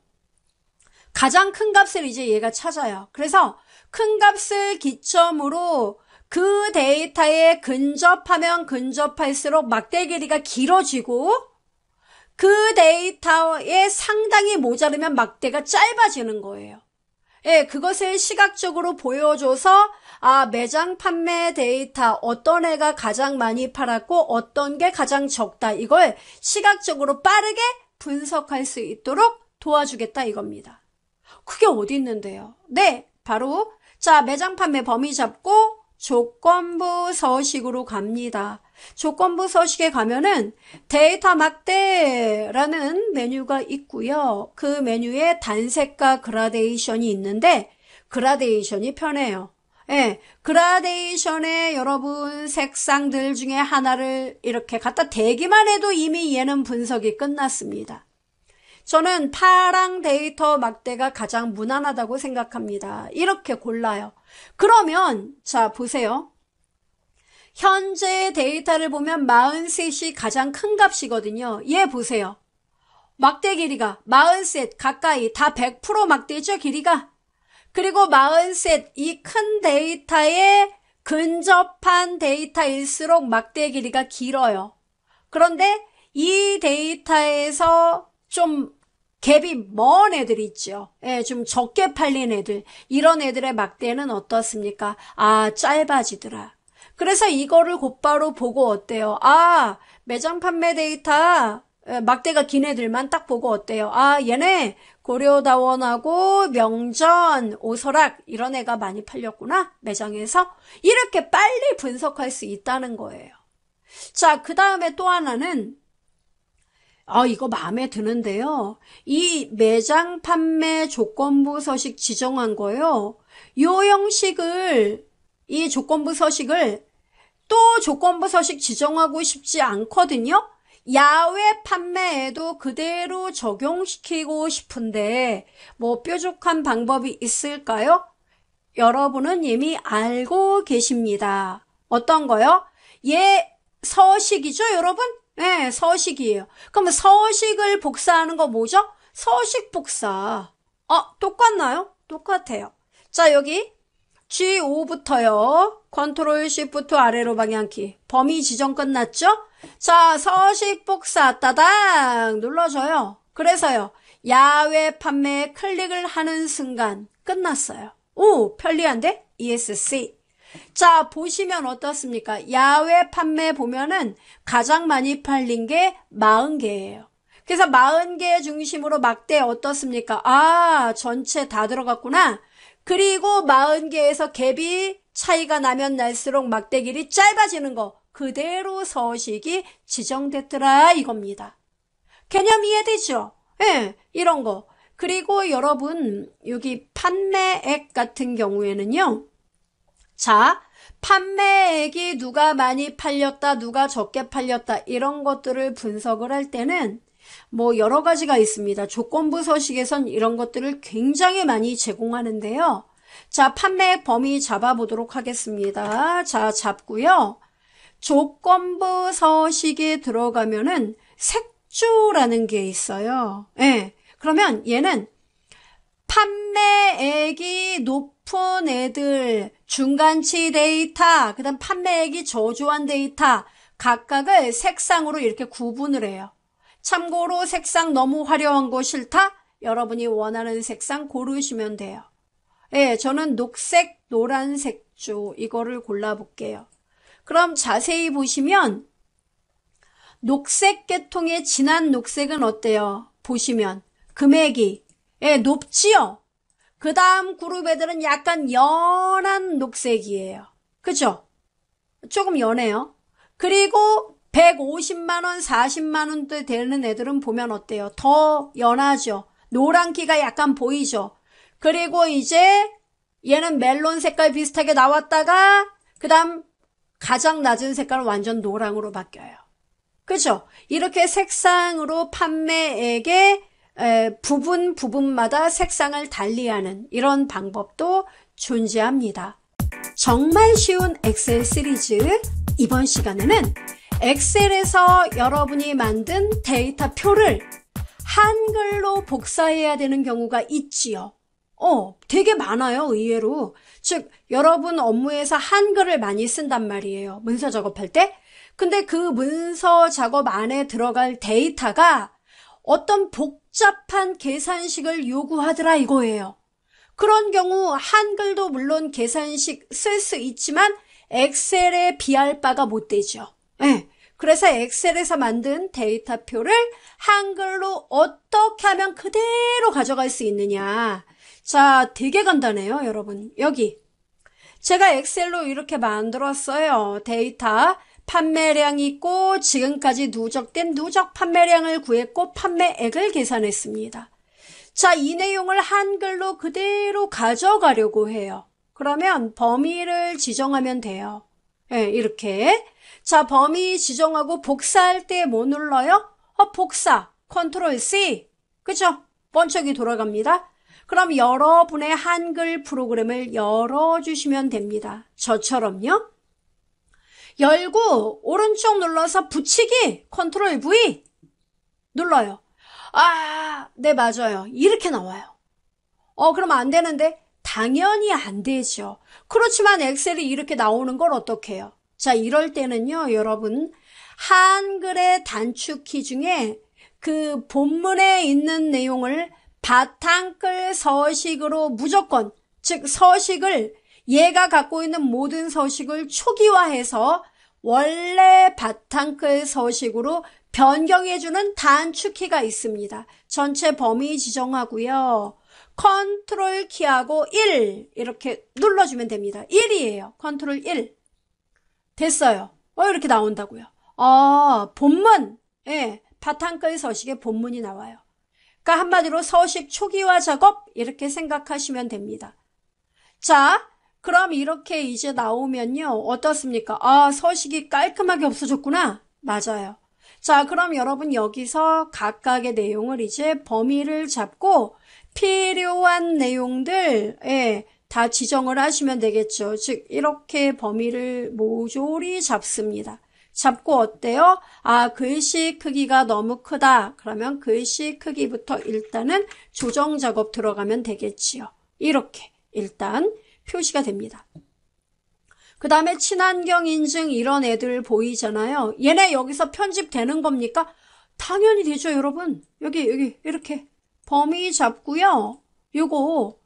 가장 큰 값을 이제 얘가 찾아요. 그래서 큰 값을 기점으로 그 데이터에 근접하면 근접할수록 막대 길이가 길어지고 그 데이터에 상당히 모자르면 막대가 짧아지는 거예요. 예, 그것을 시각적으로 보여줘서 매장 판매 데이터 어떤 애가 가장 많이 팔았고 어떤 게 가장 적다 이걸 시각적으로 빠르게 분석할 수 있도록 도와주겠다 이겁니다. 그게 어디 있는데요? 네, 바로 자 매장 판매 범위 잡고 조건부 서식으로 갑니다. 조건부 서식에 가면은 데이터 막대라는 메뉴가 있고요. 그 메뉴에 단색과 그라데이션이 있는데 그라데이션이 편해요. 예, 그라데이션에 여러분 색상들 중에 하나를 이렇게 갖다 대기만 해도 이미 얘는 분석이 끝났습니다. 저는 파랑 데이터 막대가 가장 무난하다고 생각합니다. 이렇게 골라요. 그러면 자 보세요. 현재 데이터를 보면 43이 가장 큰 값이거든요. 얘 보세요. 막대 길이가 43 가까이 다 100% 막대죠 길이가. 그리고 43 이 큰 데이터에 근접한 데이터일수록 막대 길이가 길어요. 그런데 이 데이터에서 좀 갭이 먼 애들 있죠. 예, 좀 적게 팔린 애들. 이런 애들의 막대는 어떻습니까? 짧아지더라. 그래서 이거를 곧바로 보고 어때요? 매장 판매 데이터 막대가 긴 애들만 딱 보고 어때요? 얘네 고려다원하고 명전, 오설악 이런 애가 많이 팔렸구나. 매장에서. 이렇게 빨리 분석할 수 있다는 거예요. 자, 그 다음에 또 하나는 이거 마음에 드는데요. 이 매장 판매 조건부 서식 지정한 거요. 요 형식을 이 조건부 서식을 또 조건부 서식 지정하고 싶지 않거든요. 야외 판매에도 그대로 적용시키고 싶은데 뭐 뾰족한 방법이 있을까요? 여러분은 이미 알고 계십니다. 어떤 거요? 서식이죠, 여러분? 네, 서식이에요. 그럼 서식을 복사하는 거 뭐죠? 서식 복사. 똑같나요? 똑같아요. 자, 여기 G5부터요. 컨트롤 Shift 아래로 방향키. 범위 지정 끝났죠? 자, 서식 복사 따당 눌러줘요. 그래서요. 야외 판매에 클릭을 하는 순간 끝났어요. 오, 편리한데? ESC. 자, 보시면 어떻습니까? 야외 판매 보면은 가장 많이 팔린 게 40개예요. 그래서 40개 중심으로 막대 어떻습니까? 전체 다 들어갔구나. 그리고 40개에서 갭이 차이가 나면 날수록 막대 길이 짧아지는 거 그대로 서식이 지정됐더라 이겁니다. 개념 이해되죠? 예, 이런 거. 그리고 여러분 여기 판매액 같은 경우에는요. 자, 판매액이 누가 많이 팔렸다, 누가 적게 팔렸다 이런 것들을 분석을 할 때는 뭐 여러 가지가 있습니다. 조건부 서식에선 이런 것들을 굉장히 많이 제공하는데요. 자, 판매액 범위 잡아보도록 하겠습니다. 자, 잡고요. 조건부 서식에 들어가면은 색조라는 게 있어요. 예. 그러면 얘는 판매액이 높은 애들, 중간치 데이터, 그 다음 판매액이 저조한 데이터 각각을 색상으로 이렇게 구분을 해요. 참고로 색상 너무 화려한 거 싫다? 여러분이 원하는 색상 고르시면 돼요. 예, 저는 녹색, 노란색 조 이거를 골라볼게요. 그럼 자세히 보시면 녹색 계통의 진한 녹색은 어때요? 보시면 금액이 높지요? 그 다음 그룹 애들은 약간 연한 녹색이에요. 그죠? 조금 연해요. 그리고 150만원, 40만원대 되는 애들은 보면 어때요? 더 연하죠? 노란기가 약간 보이죠? 그리고 이제 얘는 멜론 색깔 비슷하게 나왔다가 그 다음 가장 낮은 색깔은 완전 노랑으로 바뀌어요. 그죠? 이렇게 색상으로 판매액의 부분마다 색상을 달리하는 이런 방법도 존재합니다. 정말 쉬운 엑셀 시리즈 이번 시간에는 엑셀에서 여러분이 만든 데이터 표를 한글로 복사해야 되는 경우가 있지요. 되게 많아요, 의외로. 즉, 여러분 업무에서 한글을 많이 쓴단 말이에요. 문서 작업할 때. 근데 그 문서 작업 안에 들어갈 데이터가 어떤 복잡한 계산식을 요구하더라 이거예요. 그런 경우 한글도 물론 계산식 쓸 수 있지만 엑셀에 비할 바가 못 되죠. 네. 그래서 엑셀에서 만든 데이터표를 한글로 어떻게 하면 그대로 가져갈 수 있느냐. 자, 되게 간단해요, 여러분. 여기 제가 엑셀로 이렇게 만들었어요. 데이터 판매량이 있고 지금까지 누적된 누적 판매량을 구했고 판매액을 계산했습니다. 자, 이 내용을 한글로 그대로 가져가려고 해요. 그러면 범위를 지정하면 돼요. 네, 이렇게. 자, 범위 지정하고 복사할 때 뭐 눌러요? 복사, 컨트롤 C. 그죠? 번쩍이 돌아갑니다. 그럼 여러분의 한글 프로그램을 열어주시면 됩니다. 저처럼요. 열고 오른쪽 눌러서 붙이기, 컨트롤 V 눌러요. 네, 맞아요. 이렇게 나와요. 그럼 안 되는데? 당연히 안 되죠. 그렇지만 엑셀이 이렇게 나오는 걸 어떻게 해요? 자, 이럴 때는요, 여러분, 한글의 단축키 중에 그 본문에 있는 내용을 바탕글 서식으로 무조건, 즉 서식을 얘가 갖고 있는 모든 서식을 초기화해서 원래 바탕글 서식으로 변경해주는 단축키가 있습니다. 전체 범위 지정하고요. 컨트롤 키하고 1 이렇게 눌러주면 됩니다. 1이에요. 컨트롤 1. 됐어요. 이렇게 나온다고요. 본문. 예, 바탕글 서식의 본문이 나와요. 그러니까 한마디로 서식 초기화 작업 이렇게 생각하시면 됩니다. 자, 그럼 이렇게 이제 나오면요. 어떻습니까? 서식이 깔끔하게 없어졌구나. 맞아요. 자, 그럼 여러분 여기서 각각의 내용을 이제 범위를 잡고 필요한 내용들 다 지정을 하시면 되겠죠. 즉 이렇게 범위를 모조리 잡습니다. 잡고 어때요? 글씨 크기가 너무 크다. 그러면 글씨 크기부터 일단은 조정 작업 들어가면 되겠지요. 이렇게 일단 표시가 됩니다. 그 다음에 친환경 인증 이런 애들 보이잖아요. 얘네 여기서 편집되는 겁니까? 당연히 되죠, 여러분. 여기 이렇게 범위 잡고요. 요거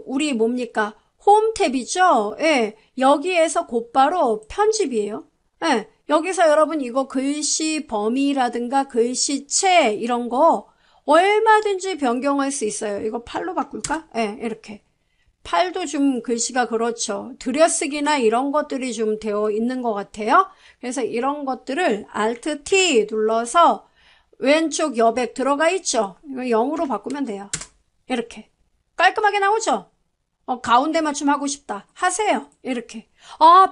우리 뭡니까? 홈 탭이죠? 예. 여기에서 곧바로 편집이에요. 예. 여기서 여러분 이거 글씨 범위라든가 글씨체 이런 거 얼마든지 변경할 수 있어요. 이거 팔로 바꿀까? 예, 이렇게. 팔도 좀 글씨가 그렇죠. 들여쓰기나 이런 것들이 좀 되어 있는 것 같아요. 그래서 이런 것들을 Alt T 눌러서 왼쪽 여백 들어가 있죠. 이거 0으로 바꾸면 돼요. 이렇게. 깔끔하게 나오죠? 가운데 맞춤 하고 싶다. 하세요. 이렇게.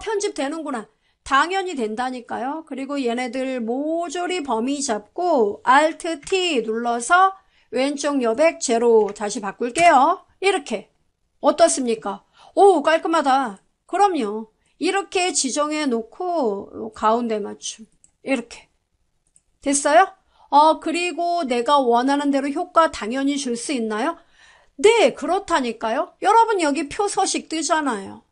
편집되는구나. 당연히 된다니까요. 그리고 얘네들 모조리 범위 잡고 Alt T 눌러서 왼쪽 여백 제로 다시 바꿀게요. 이렇게. 어떻습니까? 오, 깔끔하다. 그럼요. 이렇게 지정해 놓고 가운데 맞춤. 이렇게. 됐어요? 그리고 내가 원하는 대로 효과 당연히 줄 수 있나요? 네, 그렇다니까요. 여러분 여기 표 서식 뜨잖아요.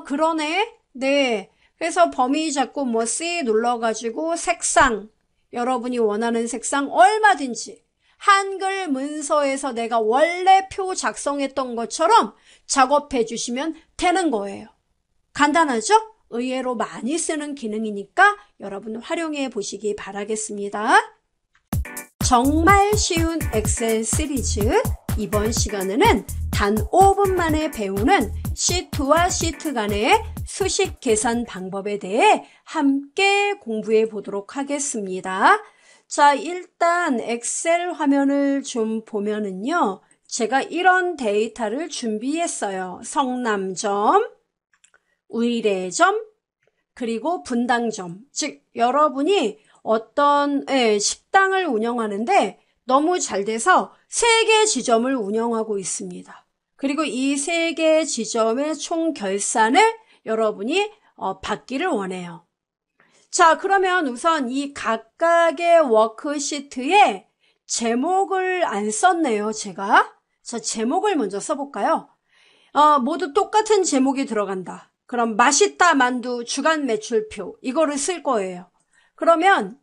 그러네. 네. 그래서 범위 잡고 C 눌러가지고 색상, 여러분이 원하는 색상 얼마든지 한글 문서에서 내가 원래 표 작성했던 것처럼 작업해 주시면 되는 거예요. 간단하죠? 의외로 많이 쓰는 기능이니까 여러분 활용해 보시기 바라겠습니다. 정말 쉬운 엑셀 시리즈, 이번 시간에는 단 5분 만에 배우는 시트와 시트 간의 수식 계산 방법에 대해 함께 공부해 보도록 하겠습니다. 자, 일단 엑셀 화면을 좀 보면은요, 제가 이런 데이터를 준비했어요. 성남점, 의뢰점, 그리고 분당점. 즉 여러분이 어떤 식당을 운영하는데 너무 잘 돼서 3개 지점을 운영하고 있습니다. 그리고 이 3개 지점의 총 결산을 여러분이 받기를 원해요. 자, 그러면 우선 이 각각의 워크시트에 제목을 안 썼네요, 제가. 자, 제목을 먼저 써볼까요? 모두 똑같은 제목이 들어간다. 그럼 맛있다 만두 주간 매출표, 이거를 쓸 거예요. 그러면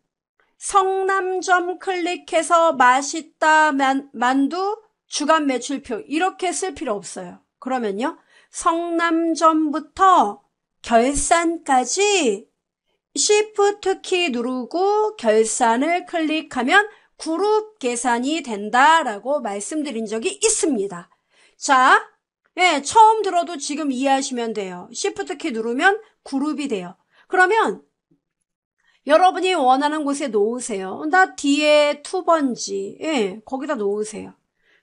성남점 클릭해서 맛있다 만두 주간 매출표 이렇게 쓸 필요 없어요. 그러면요, 성남점부터 결산까지 Shift 키 누르고 결산을 클릭하면 그룹 계산이 된다라고 말씀드린 적이 있습니다. 자, 처음 들어도 지금 이해하시면 돼요. Shift 키 누르면 그룹이 돼요. 그러면 여러분이 원하는 곳에 놓으세요. 나 뒤에 투번지, 거기다 놓으세요.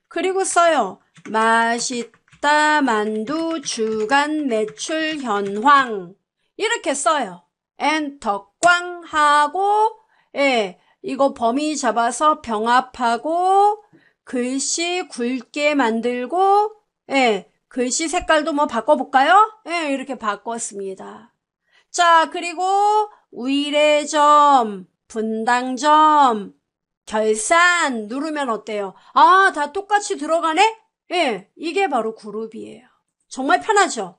그리고 써요. 맛있다 만두 주간 매출 현황, 이렇게 써요. 엔터 꽝 하고, 이거 범위 잡아서 병합하고, 글씨 굵게 만들고, 글씨 색깔도 바꿔볼까요? 이렇게 바꿨습니다. 자, 그리고 의뢰점, 분당점, 결산 누르면 어때요? 다 똑같이 들어가네? 이게 바로 그룹이에요. 정말 편하죠?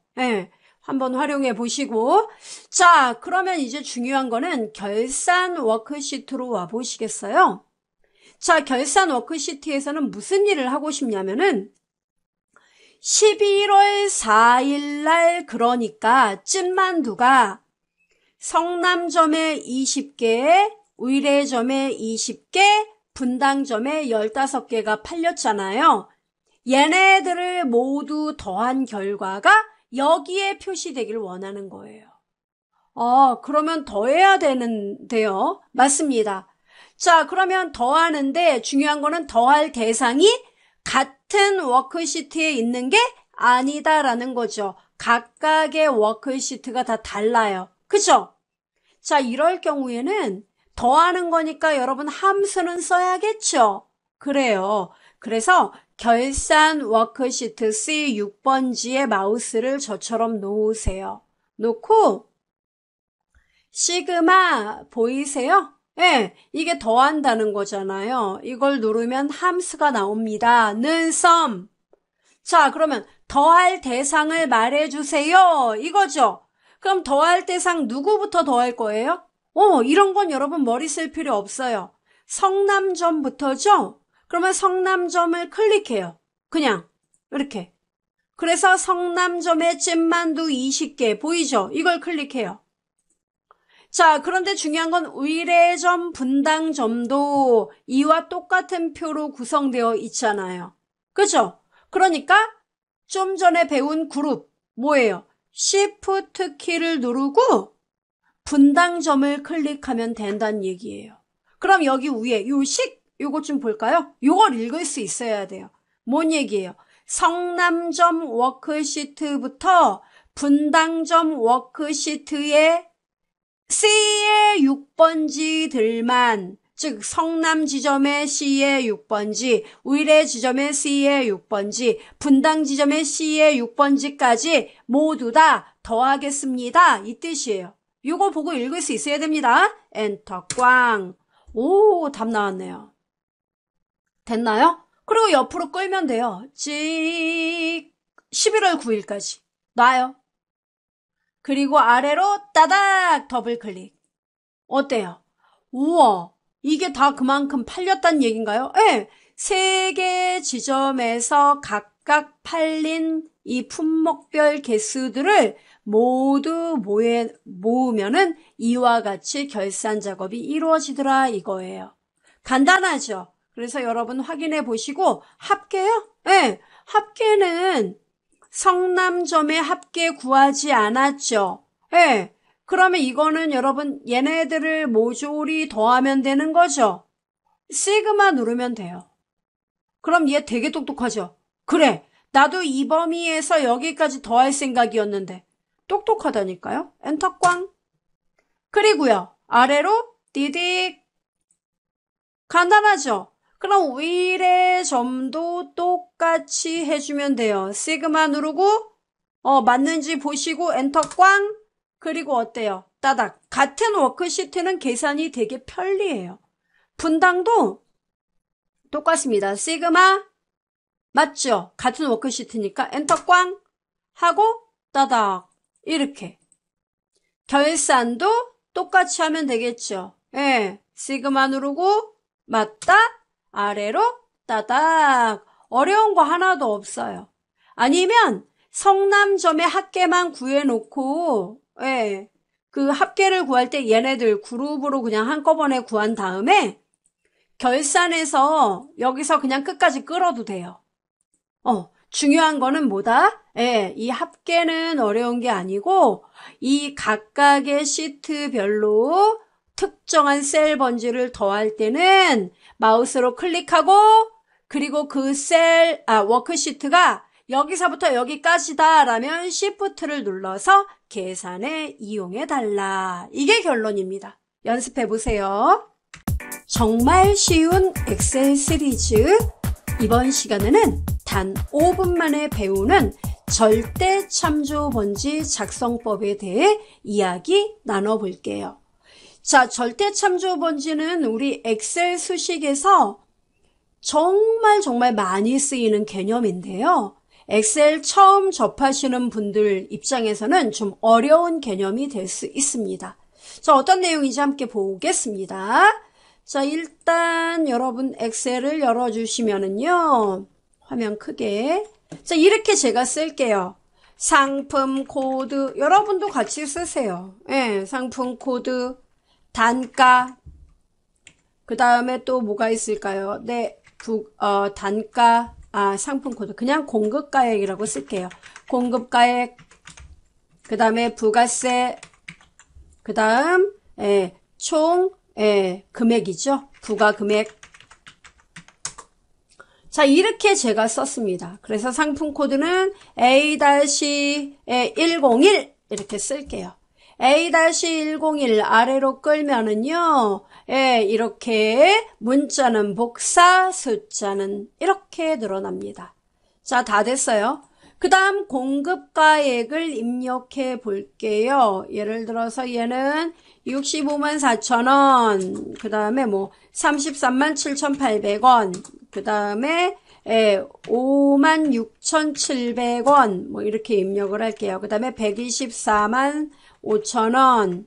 한번 활용해 보시고. 자, 그러면 이제 중요한 거는 결산 워크시트로 와 보시겠어요? 자, 결산 워크시트에서는 무슨 일을 하고 싶냐면은 11월 4일 날, 그러니까 찐만두가 성남점에 20개, 의뢰점에 20개, 분당점에 15개가 팔렸잖아요. 얘네들을 모두 더한 결과가 여기에 표시되기를 원하는 거예요. 그러면 더해야 되는데요. 맞습니다. 자, 그러면 더하는데 중요한 거는 더할 대상이 같은 워크시트에 있는 게 아니다라는 거죠. 각각의 워크시트가 다 달라요. 그죠? 자, 이럴 경우에는 더하는 거니까 여러분 함수는 써야겠죠? 그래요. 그래서 결산 워크시트 C6번지에 마우스를 저처럼 놓으세요. 놓고 시그마 보이세요? 예, 이게 더한다는 거잖아요. 이걸 누르면 함수가 나옵니다. 는 썸. 자, 그러면 더할 대상을 말해주세요. 이거죠. 그럼 더할 대상 누구부터 더할 거예요? 이런 건 여러분 머리 쓸 필요 없어요. 성남점부터죠? 그러면 성남점을 클릭해요. 그냥 이렇게. 그래서 성남점에 찐만두 20개 보이죠? 이걸 클릭해요. 자, 그런데 중요한 건 의뢰점, 분당점도 이와 똑같은 표로 구성되어 있잖아요. 그죠? 그러니까 좀 전에 배운 그룹 뭐예요? Shift 키를 누르고 분당점을 클릭하면 된다는 얘기예요. 그럼 여기 위에 요거 좀 볼까요? 요걸 읽을 수 있어야 돼요. 뭔 얘기예요? 성남점 워크시트부터 분당점 워크시트의 C의 6번지들만, 즉 성남 지점의 C의 6번지, 의뢰 지점의 C의 6번지, 분당 지점의 C의 6번지까지 모두 다 더하겠습니다. 이 뜻이에요. 이거 보고 읽을 수 있어야 됩니다. 엔터 꽝. 오, 답 나왔네요. 됐나요? 그리고 옆으로 끌면 돼요. 찍 11월 9일까지 놔요. 그리고 아래로 따닥 더블 클릭. 어때요? 우와, 이게 다 그만큼 팔렸다는 얘기인가요? 네, 3개 지점에서 각각 팔린 이 품목별 개수들을 모두 모으면은 이와 같이 결산 작업이 이루어지더라 이거예요. 간단하죠? 그래서 여러분 확인해 보시고 합계요? 네, 합계는 성남점의 합계 구하지 않았죠? 네, 그러면 이거는 여러분 얘네들을 모조리 더하면 되는 거죠? 시그마 누르면 돼요. 그럼 얘 되게 똑똑하죠? 그래, 나도 이 범위에서 여기까지 더할 생각이었는데 똑똑하다니까요? 엔터 꽝. 그리고요, 아래로 디딕. 간단하죠? 그럼 의뢰점도 똑같이 해주면 돼요. 시그마 누르고 맞는지 보시고 엔터 꽝. 그리고 어때요? 따닥. 같은 워크시트는 계산이 되게 편리해요. 분당도 똑같습니다. 시그마 맞죠? 같은 워크시트니까 엔터 꽝 하고 따닥. 이렇게. 결산도 똑같이 하면 되겠죠. 예, 시그마 누르고 맞다. 아래로 따닥. 어려운 거 하나도 없어요. 아니면 성남점의 합계만 구해놓고 예, 그 합계를 구할 때 얘네들 그룹으로 그냥 한꺼번에 구한 다음에 결산해서 여기서 그냥 끝까지 끌어도 돼요. 중요한 거는 뭐다? 예, 이 합계는 어려운 게 아니고 이 각각의 시트별로 특정한 셀 번지를 더할 때는 마우스로 클릭하고 그리고 그 워크시트가 여기서부터 여기까지다 라면 Shift를 눌러서 계산에 이용해달라. 이게 결론입니다. 연습해보세요. 정말 쉬운 엑셀 시리즈. 이번 시간에는 단 5분 만에 배우는 절대 참조 번지 작성법에 대해 이야기 나눠볼게요. 자, 절대 참조 번지는 우리 엑셀 수식에서 정말 많이 쓰이는 개념인데요. 엑셀 처음 접하시는 분들 입장에서는 좀 어려운 개념이 될 수 있습니다. 자, 어떤 내용인지 함께 보겠습니다. 자, 일단 여러분 엑셀을 열어주시면은요. 화면 크게. 자, 이렇게 제가 쓸게요. 상품 코드. 여러분도 같이 쓰세요. 예, 상품 코드, 단가. 그 다음에 또 뭐가 있을까요? 네, 단가. 상품 코드. 그냥 공급가액이라고 쓸게요. 공급가액. 그 다음에 부가세. 그 다음, 총, 금액이죠. 부가금액. 자, 이렇게 제가 썼습니다. 그래서 상품 코드는 A-101 이렇게 쓸게요. A-101 아래로 끌면은요, 예, 이렇게 문자는 복사, 숫자는 이렇게 늘어납니다. 자, 다 됐어요. 그 다음 공급가액을 입력해 볼게요. 예를 들어서 얘는 65만 4천원, 그 다음에 뭐 33만 7,800원, 그 다음에 5만 6,700원, 뭐 이렇게 입력을 할게요. 그 다음에 124만 5천원,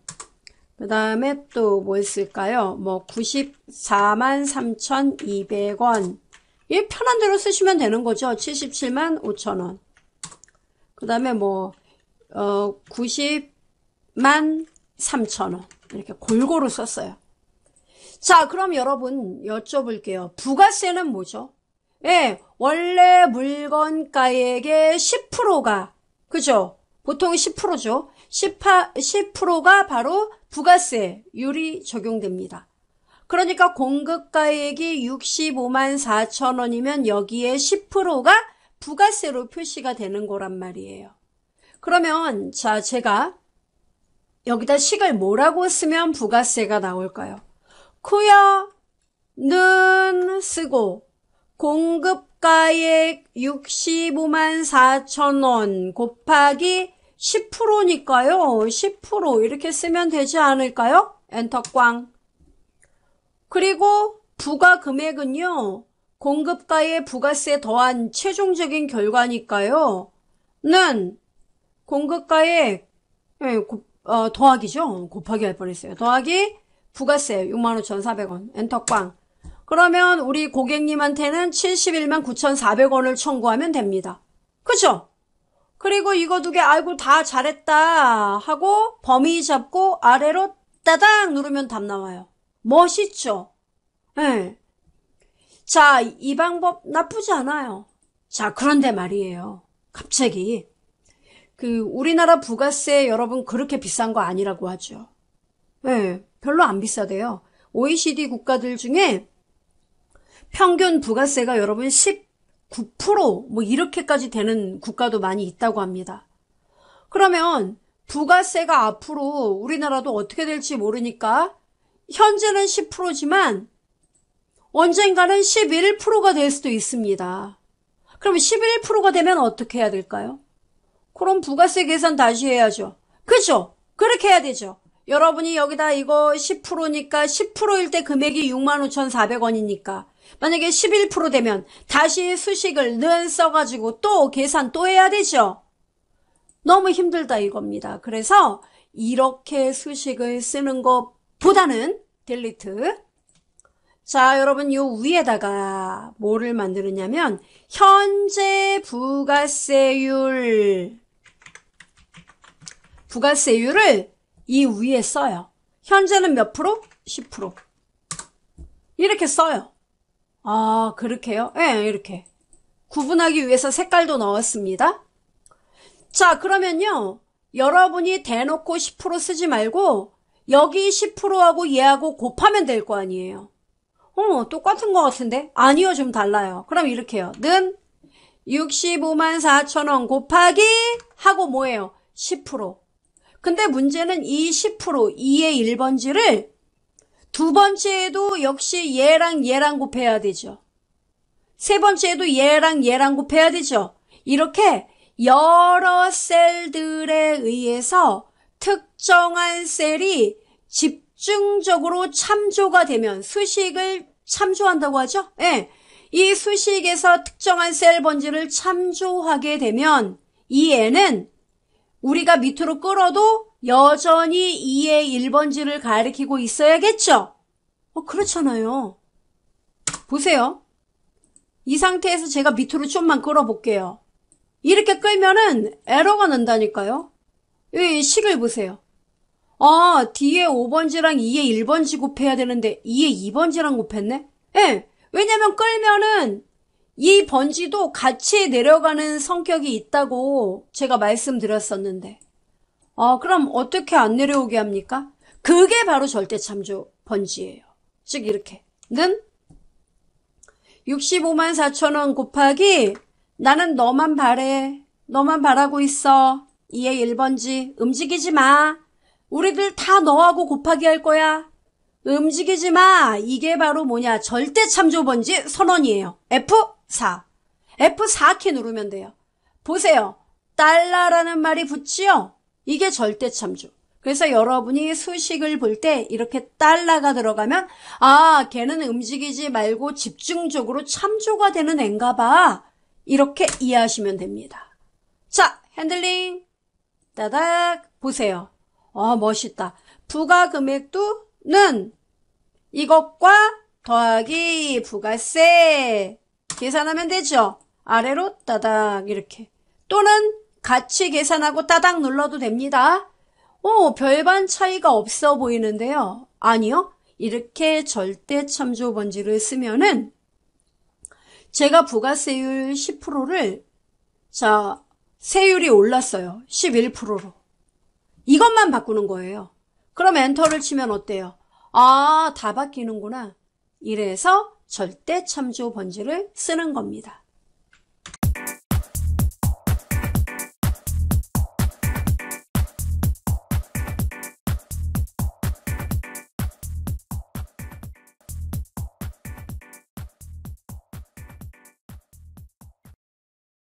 그 다음에 또 뭐 쓸까요? 뭐 94만 3,200원. 이 편한 대로 쓰시면 되는 거죠. 77만 5천원. 그 다음에 뭐 90만 3천원. 이렇게 골고루 썼어요. 자, 그럼 여러분 여쭤볼게요. 부가세는 뭐죠? 예, 원래 물건가액의 10%가, 그죠? 보통 10%죠. 10%가 바로 부가세율이 적용됩니다. 그러니까 공급가액이 65만 4천원이면 여기에 10%가 부가세로 표시가 되는 거란 말이에요. 그러면 자, 제가 여기다 식을 뭐라고 쓰면 부가세가 나올까요? 쿠여는 쓰고 공급가액 65만 4천원 곱하기 10%니까요. 10% 이렇게 쓰면 되지 않을까요? 엔터 꽝. 그리고 부가 금액은요. 공급가에 부가세 더한 최종적인 결과니까요. 는 공급가액 더하기죠. 곱하기 할 뻔했어요. 더하기 부가세 65,400원. 엔터 꽝. 그러면 우리 고객님한테는 71만 9,400원을 청구하면 됩니다. 그죠? 그리고 이거 두 개 아이고 다 잘했다 하고 범위 잡고 아래로 따당 누르면 답 나와요. 멋있죠? 네. 자, 이 방법 나쁘지 않아요. 자, 그런데 말이에요. 갑자기 우리나라 부가세 여러분 그렇게 비싼 거 아니라고 하죠. 네, 별로 안 비싸대요. OECD 국가들 중에 평균 부가세가 여러분 19% 뭐 이렇게까지 되는 국가도 많이 있다고 합니다. 그러면 부가세가 앞으로 우리나라도 어떻게 될지 모르니까 현재는 10%지만 언젠가는 11%가 될 수도 있습니다. 그럼 11%가 되면 어떻게 해야 될까요? 그럼 부가세 계산 다시 해야죠. 그죠? 그렇게 해야 되죠. 여러분이 여기다 이거 10%니까 10%일 때 금액이 65,400원이니까 만약에 11% 되면 다시 수식을 는 써가지고 또 계산 또 해야 되죠. 너무 힘들다 이겁니다. 그래서 이렇게 수식을 쓰는 것보다는 딜리트. 자, 여러분 요 위에다가 뭐를 만드느냐면 현재 부가세율을 이 위에 써요. 현재는 몇 프로? 10%. 이렇게 써요. 아, 그렇게요? 예, 이렇게. 구분하기 위해서 색깔도 넣었습니다. 자, 그러면요. 여러분이 대놓고 10% 쓰지 말고 여기 10%하고 얘하고 곱하면 될 거 아니에요. 똑같은 것 같은데? 아니요, 좀 달라요. 그럼 이렇게요. 는 65만 4천원 곱하기 하고 뭐예요? 10%. 근데 문제는 이 10%, 2의 1번지를 두 번째에도 역시 얘랑 얘랑 곱해야 되죠. 세 번째에도 얘랑 얘랑 곱해야 되죠. 이렇게 여러 셀들에 의해서 특정한 셀이 집중적으로 참조가 되면 수식을 참조한다고 하죠. 예. 이 수식에서 특정한 셀 번지를 참조하게 되면 이 애는 우리가 밑으로 끌어도 여전히 2의 1번지를 가리키고 있어야겠죠? 그렇잖아요. 보세요. 이 상태에서 제가 밑으로 좀만 끌어볼게요. 이렇게 끌면은 에러가 난다니까요. 이 식을 보세요. 뒤에 5번지랑 2의 1번지 곱해야 되는데 2의 2번지랑 곱했네? 예. 왜냐면 끌면은 이 번지도 같이 내려가는 성격이 있다고 제가 말씀드렸었는데. 그럼 어떻게 안 내려오게 합니까? 그게 바로 절대참조 번지예요. 즉 이렇게. 는 65만 4천원 곱하기 나는 너만 바래. 너만 바라고 있어. 2의 1번지 움직이지 마. 우리들 다 너하고 곱하기 할 거야. 움직이지 마. 이게 바로 뭐냐? 절대참조번지 선언이에요. F4. F4키 누르면 돼요. 보세요. 달러라는 말이 붙지요? 이게 절대참조. 그래서 여러분이 수식을 볼 때 이렇게 달러가 들어가면 아, 걔는 움직이지 말고 집중적으로 참조가 되는 앤가 봐. 이렇게 이해하시면 됩니다. 자, 핸들링. 따닥 보세요. 멋있다. 부가금액도는 이것과 더하기 부가세 계산하면 되죠. 아래로 따닥 이렇게. 또는 같이 계산하고 따닥 눌러도 됩니다. 별반 차이가 없어 보이는데요. 아니요. 이렇게 절대참조 번지를 쓰면은 제가 부가세율 10%를 자, 세율이 올랐어요. 11%로. 이것만 바꾸는 거예요. 그럼 엔터를 치면 어때요? 아, 다 바뀌는구나. 이래서 절대참조 번지를 쓰는 겁니다.